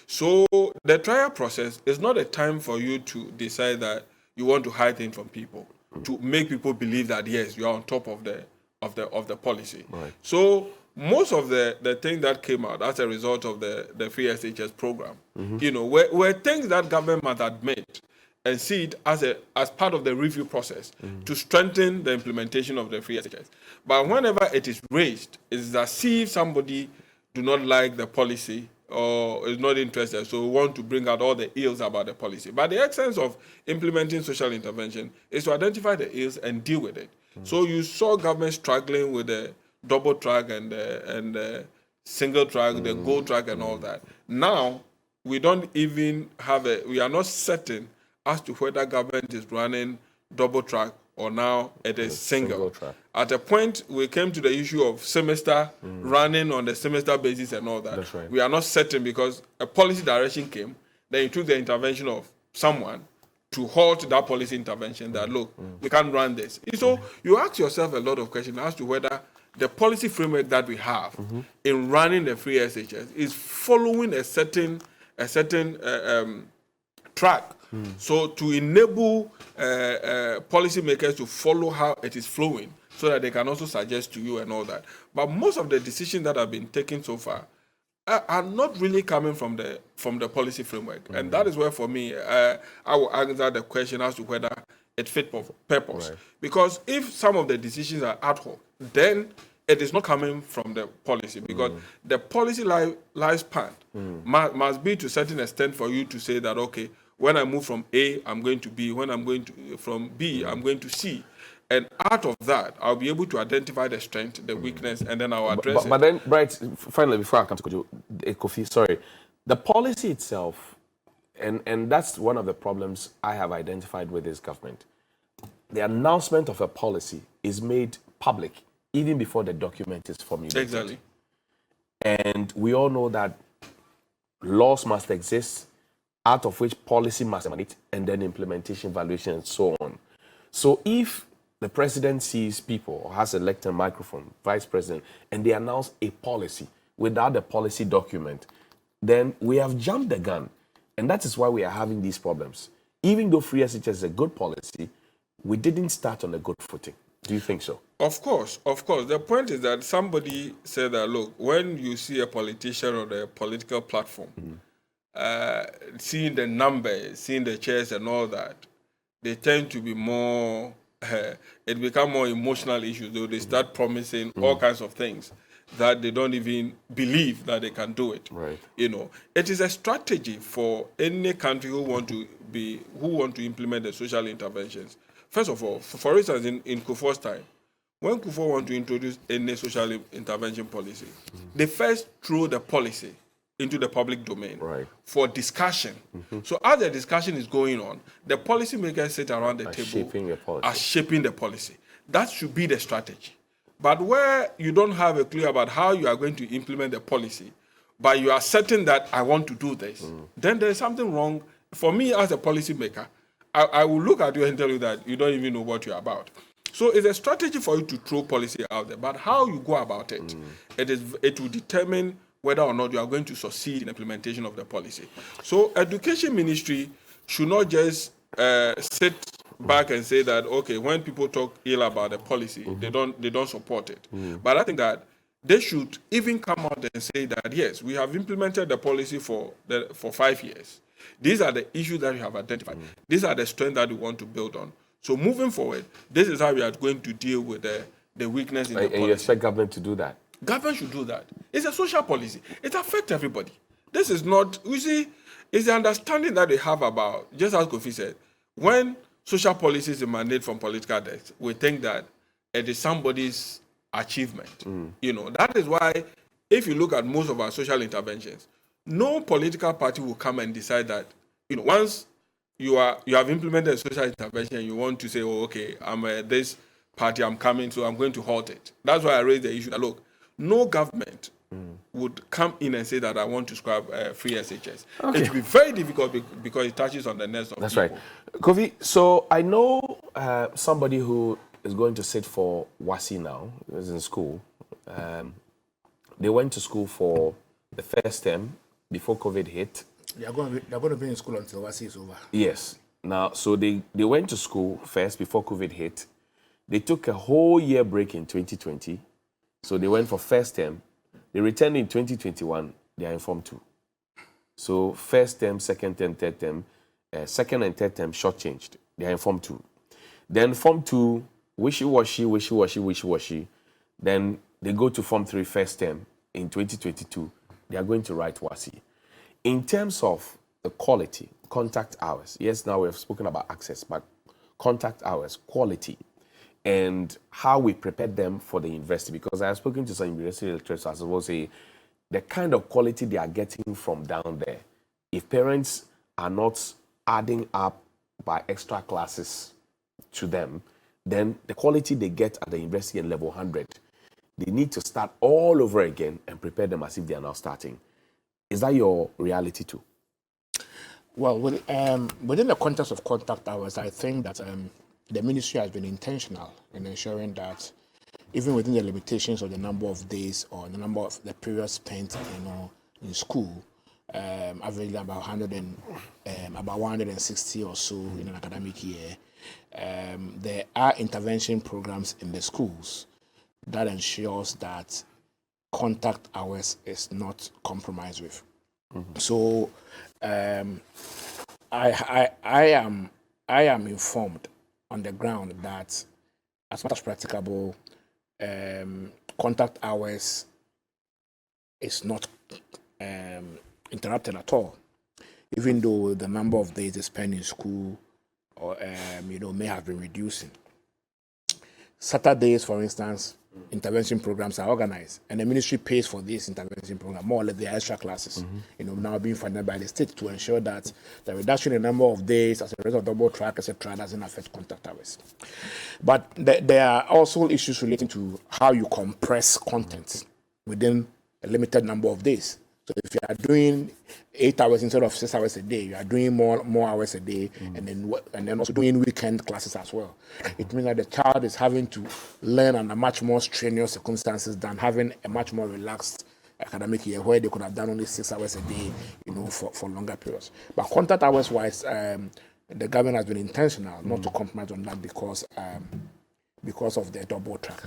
So the trial process is not a time for you to decide that you want to hide things from people, to make people believe that yes, you are on top of the policy. Right. So most of the things that came out as a result of the free SHS program, were things that government must admit and see it as part of the review process to strengthen the implementation of the free SHS. But whenever it is raised, it's as if somebody do not like the policy or is not interested, so we want to bring out all the ills about the policy. But the essence of implementing social intervention is to identify the ills and deal with it. So you saw government struggling with the double track and the single track, the gold track and all that. Now, we don't even have we are not certain as to whether government is running double track or now it is single track. At a point, we came to the issue of semester running on the semester basis and all that. That's right. We are not certain because a policy direction came, then it took the intervention of someone to halt that policy intervention that, look, we can't run this. So you ask yourself a lot of questions as to whether the policy framework that we have in running the free SHS is following a certain track. So to enable policymakers to follow how it is flowing so that they can also suggest to you and all that. But most of the decisions that have been taken so far are not really coming from the policy framework. And that is where, for me, I will answer the question as to whether it fit for purpose. Right. Because if some of the decisions are ad hoc, then it is not coming from the policy, because the policy lifespan must be to a certain extent for you to say that, okay, when I move from A, I'm going to B. When I'm going to from B, I'm going to C. And out of that, I'll be able to identify the strength, the weakness, and then I'll address it. But then, right, finally, before I come to Kofi, sorry, the policy itself, and that's one of the problems I have identified with this government. The announcement of a policy is made public even before the document is formulated. Exactly. And we all know that laws must exist, out of which policy must emanate, and then implementation, evaluation, and so on. So if the president sees people or has elected microphone, vice president, and they announce a policy without a policy document, then we have jumped the gun. And that is why we are having these problems. Even though free SHS is a good policy, we didn't start on a good footing. Do you think so? Of course, of course. The point is that somebody said that, look, when you see a politician on a political platform, seeing the numbers, seeing the chairs and all that, they tend to be more, it become more emotional issues, though they start promising all kinds of things that they don't even believe that they can do it. Right. You know, it is a strategy for any country who want to implement the social interventions. First of all, for instance, in Kufuor's time, when Kufuor want to introduce any social intervention policy, they first throw the policy into the public domain for discussion. So as the discussion is going on, the policymakers sit around the table are shaping the policy. That should be the strategy. But where you don't have a clue about how you are going to implement the policy, but you are certain that I want to do this, then there is something wrong. For me as a policymaker, I will look at you and tell you that you don't even know what you're about. So it's a strategy for you to throw policy out there, but how you go about it, it will determine whether or not you are going to succeed in implementation of the policy. So Education Ministry should not just sit back and say that, okay, when people talk ill about the policy, they don't support it. But I think that they should even come out and say that, yes, we have implemented the policy for 5 years. These are the issues that we have identified. These are the strengths that we want to build on. So moving forward, this is how we are going to deal with the weakness in the policy. And you expect government to do that? Government should do that. It's a social policy. It affects everybody. This is not, you see, it's the understanding that they have about, just as Kofi said, when social policies emanate from political desks, we think that it is somebody's achievement. You know, that is why, if you look at most of our social interventions, no political party will come and decide that, you know, once you have implemented a social intervention and you want to say, oh, okay, I'm this party, I'm coming, so I'm going to halt it. That's why I raised the issue that, look, no government would come in and say that I want to scrap free SHS. Okay. It will be very difficult because it touches on the necks of That's people. Right. Kofi, so I know somebody who is going to sit for WASI now, is in school. They went to school for the first term before COVID hit. They're going to be in school until WASI is over. Yes. Now, so they went to school first before COVID hit. They took a whole year break in 2020. So they went for first term. They returned in 2021. They are in Form 2. So first term, second term, third term, second and third term shortchanged. They are in Form 2. Then Form 2, wishy-washy. Then they go to Form 3 first term in 2022. They are going to write WASI. In terms of the quality, contact hours, yes, now we have spoken about access, but contact hours, quality, and how we prepare them for the university. Because I have spoken to some university lecturers as well, say the kind of quality they are getting from down there. If parents are not adding up by extra classes to them, then the quality they get at the university at level 100, they need to start all over again and prepare them as if they are now starting. Is that your reality too? Well, within the context of contact hours, I think that the ministry has been intentional in ensuring that even within the limitations of the number of days or the number of the periods spent, in school, averaging about 160 or so in an academic year, there are intervention programs in the schools that ensures that contact hours is not compromised with. So I am informed on the ground that as much as practicable, contact hours is not interrupted at all, even though the number of days they spend in school or may have been reducing. Saturdays, for instance, intervention programs are organized, and the ministry pays for this intervention program, more or less the extra classes, now being funded by the state to ensure that the reduction in the number of days as a result of double track, etc., doesn't affect contact hours. But there are also issues relating to how you compress content within a limited number of days. So if you are doing 8 hours instead of 6 hours a day, you are doing more hours a day, and then also doing weekend classes as well. It means that the child is having to learn under much more strenuous circumstances than having a much more relaxed academic year where they could have done only 6 hours a day, for longer periods. But contact hours wise, the government has been intentional not to compromise on that because of the double track.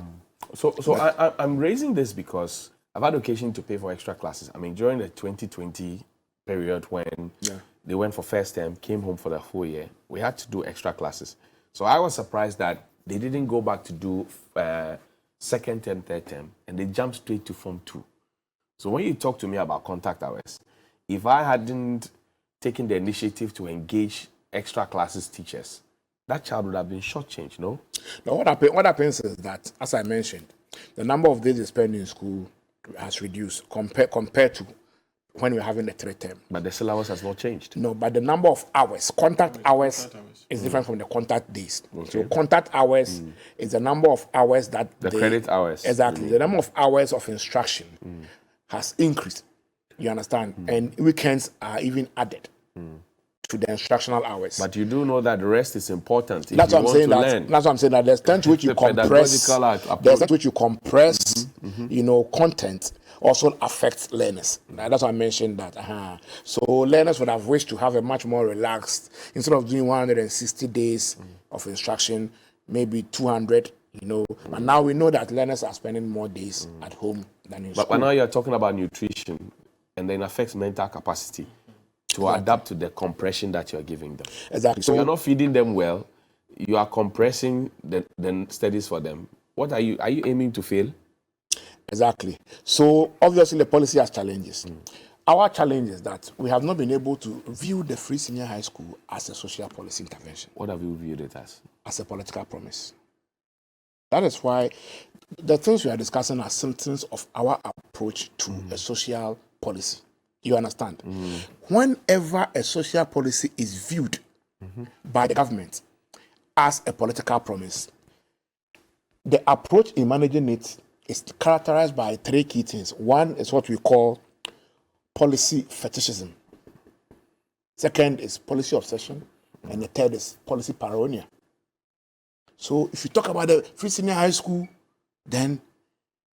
So I'm raising this because I've had occasion to pay for extra classes. I mean, during the 2020 period when they went for first term, came home for the whole year, we had to do extra classes. So I was surprised that they didn't go back to do second term, third term, and they jumped straight to Form 2. So when you talk to me about contact hours, if I hadn't taken the initiative to engage extra classes teachers, that child would have been shortchanged, no? Now, what happens is that, as I mentioned, the number of days they spend in school has reduced compared to when we're having the 3 term. But the syllabus has not changed. No, but the number of hours, contact hours is different from the contact days. Okay. So contact hours is the number of hours that the credit hours. Exactly. The number of hours of instruction has increased. You understand? And weekends are even added to the instructional hours. But you do know that the rest is important. That's what I'm saying. That's what I'm saying. That the extent to which you compress, content also affects learners. That's why I mentioned that. So learners would have wished to have a much more relaxed, instead of doing 160 days of instruction, maybe 200. But now we know that learners are spending more days at home than in school. But now you're talking about nutrition, and then affects mental capacity to adapt to the compression that you're giving them. Exactly. So you're not feeding them well. You are compressing the studies for them. What are you aiming to fail? Exactly. So obviously the policy has challenges. Our challenge is that we have not been able to view the free senior high school as a social policy intervention. What have you viewed it as? As a political promise. That is why the things we are discussing are symptoms of our approach to a social policy. You understand? Whenever a social policy is viewed by the government as a political promise, the approach in managing it is characterized by 3 key things. One is what we call policy fetishism. Second is policy obsession. And the third is policy paranoia. So if you talk about the free senior high school, then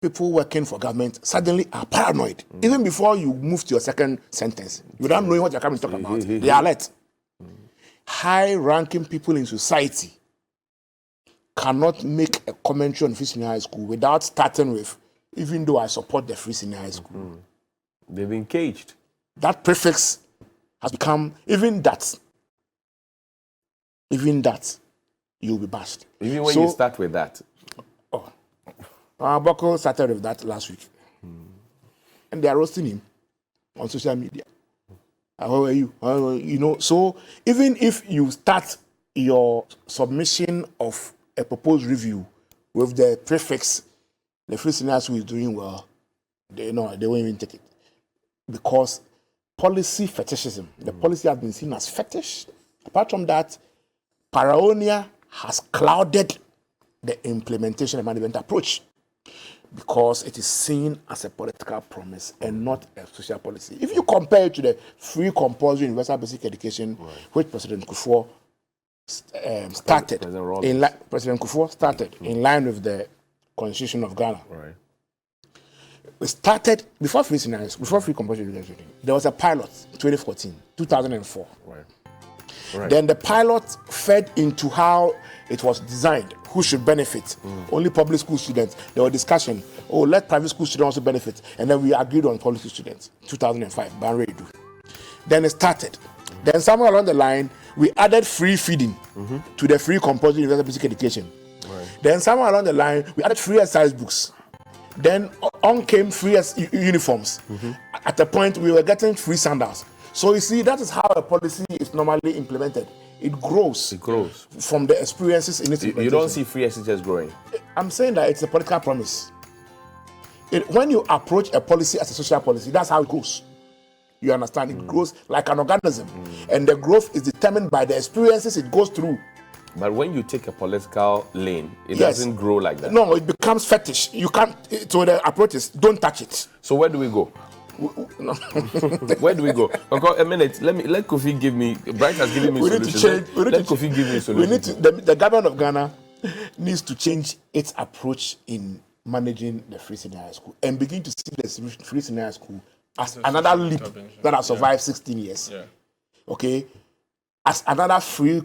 people working for government suddenly are paranoid. Even before you move to your second sentence, without knowing what you're coming to talk about, they are alert. High-ranking people in society cannot make a commentary on free senior high school without starting with, even though I support the free senior high school. They've been caged. That prefix has become, even that, you'll be bashed. Even when you start with that. Boko started with that last week. And they are roasting him on social media. How are you? So even if you start your submission of a proposed review with the prefix, the free senior high school is doing well, they won't even take it. Because policy fetishism, the policy has been seen as fetish. Apart from that, paranoia has clouded the implementation and management approach. because it is seen as a political promise and not a social policy. If you compare it to the free compulsory universal basic education, which President Kufuor started, President Kufuor started in line with the Constitution of Ghana. Right. We started before free scenarios, before free compulsory education. There was a pilot, 2014, 2004. Right. Right. Then the pilot fed into how it was designed, who should benefit. Only public school students. There was discussion, let private school students also benefit. And then we agreed on public school students, 2005, Banredu. Then it started. Then somewhere along the line, we added free feeding to the free compulsory universal basic education. Right. Then somewhere along the line, we added free exercise books. Then on came free uniforms. At a point, we were getting free sandals. So you see, that is how a policy is normally implemented. It grows. It grows from the experiences in its implementation. You don't see free SHS growing. I'm saying that it's a political promise. When you approach a policy as a social policy, that's how it goes. You understand? It grows like an organism, and the growth is determined by the experiences it goes through. But when you take a political lane, it doesn't grow like that. No, it becomes fetish. You can't. So the approach is don't touch it. So where do we go? No. Where do we go? A minute. Let Kofi give me. Bright has given me solutions. Let Kofi give me solutions. The government of Ghana needs to change its approach in managing the free senior high school and begin to see the free senior high school as another leap that has survived 16 years. Yeah. Okay, as another free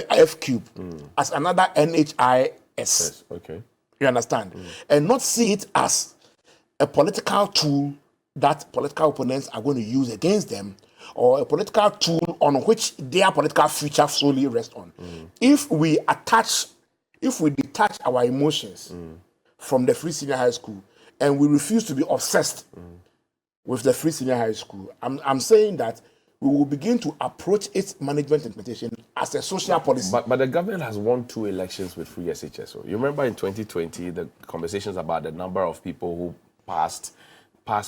F cube, as another NHIS. Yes. Okay. You understand? And not see it as a political tool that political opponents are going to use against them, or a political tool on which their political future solely rests on. If we detach our emotions from the free senior high school and we refuse to be obsessed with the free senior high school, I'm saying that we will begin to approach its management implementation as a social policy. But the government has won 2 elections with free SHSO. You remember in 2020, the conversations about the number of people who passed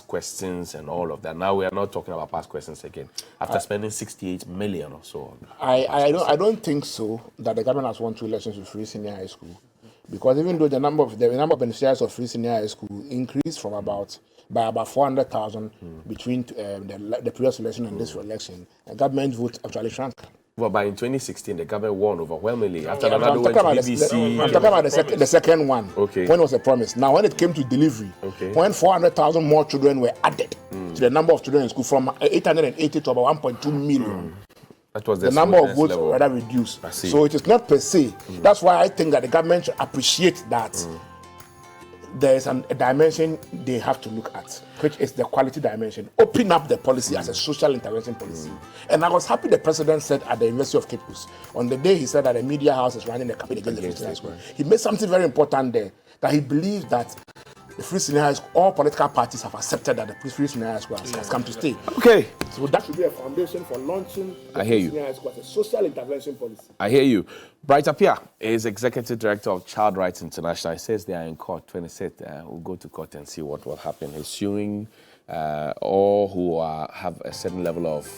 questions and all of that. Now we are not talking about past questions again. After spending 68 million or so. I don't think so that the government has won 2 elections with free senior high school, because even though the number of beneficiaries of free senior high school increased by about 400,000 between the previous election and this election, the government vote actually shrank. Well, but in 2016, the government won overwhelmingly. After another went to BBC. I'm talking about the second one. Okay. When it was a promise. Now, when it came to delivery, when 400,000 more children were added to the number of children in school from 880 to about 1.2 million. That was the number of votes rather reduced. So it is not per se. That's why I think that the government should appreciate that there is a dimension they have to look at, which is the quality dimension. Open up the policy as a social intervention policy. And I was happy the president said at the University of Cape Coast, on the day he said that the media house is running a campaign against the free senior high school, he made something very important there, that he believes that the free senior high school, all political parties have accepted that the free senior high school has come to stay. Okay. So that should be a foundation for launching the free senior high school as a social intervention policy. I hear you. Bright Apia is Executive Director of Child Rights International. He says they are in court. 26th, we'll go to court and see what will happen. He's suing all who have a certain level of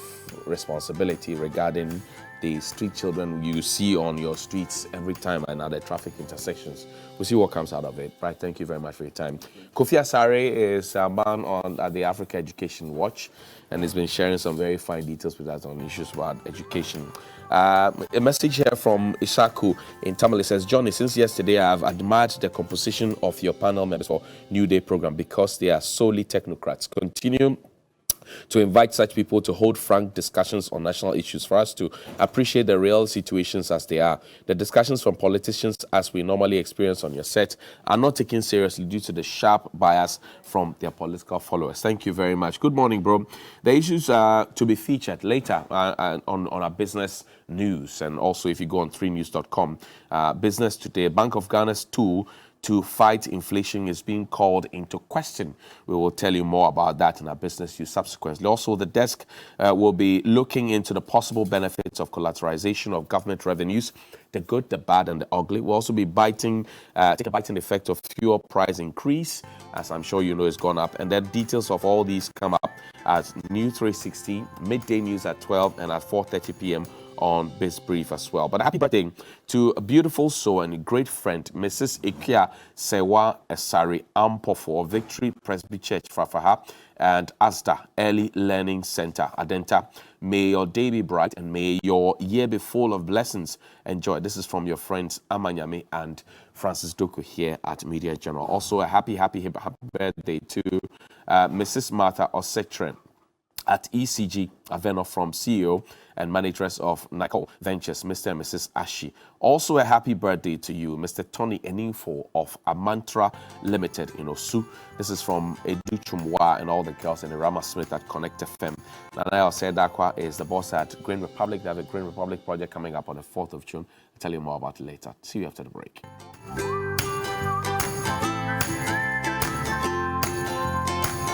responsibility regarding the street children you see on your streets every time and at the traffic intersections. We'll see what comes out of it. Right, thank you very much for your time. Kofi Asare is a man at the Africa Education Watch, and he's been sharing some very fine details with us on issues about education. A message here from Isaku in Tamil. It says, Johnny, since yesterday I have admired the composition of your panel members for New Day program because they are solely technocrats. Continue to invite such people to hold frank discussions on national issues for us to appreciate the real situations as they are. The discussions from politicians, as we normally experience on your set, are not taken seriously due to the sharp bias from their political followers. Thank you very much. Good morning, bro. The issues are to be featured later on our business news, and also if you go on 3news.com. Business Today, Bank of Ghana's tool to fight inflation is being called into question. We will tell you more about that in our business news subsequently. Also, the desk will be looking into the possible benefits of collateralization of government revenues, the good, the bad, and the ugly. We'll also be take a biting effect of fuel price increase, as I'm sure you know it's gone up. And then details of all these come up at News 360, midday news at 12 and at 4:30 p.m. on Biz Brief as well. But happy birthday to a beautiful soul and a great friend, Mrs. Ikia Sewa Esari Ampofo of Victory Presby Church, Fafaha, and ASDA Early Learning Center, Adenta. May your day be bright and may your year be full of blessings. Enjoy. This is from your friends Amanyame and Francis Doku here at Media General. Also, a happy birthday to Mrs. Martha Osetren at ECG Aveno from CEO and manageress of Nicole Ventures, Mr. and Mrs. Ashi. Also a happy birthday to you, Mr. Tony Eninfo of Amantra Limited in Osu. This is from Edu Chumwa and all the girls in the Rama Smith at Connect FM. Nana Osedakwa is the boss at Green Republic. They have a Green Republic project coming up on the 4th of June. I'll tell you more about it later. See you after the break.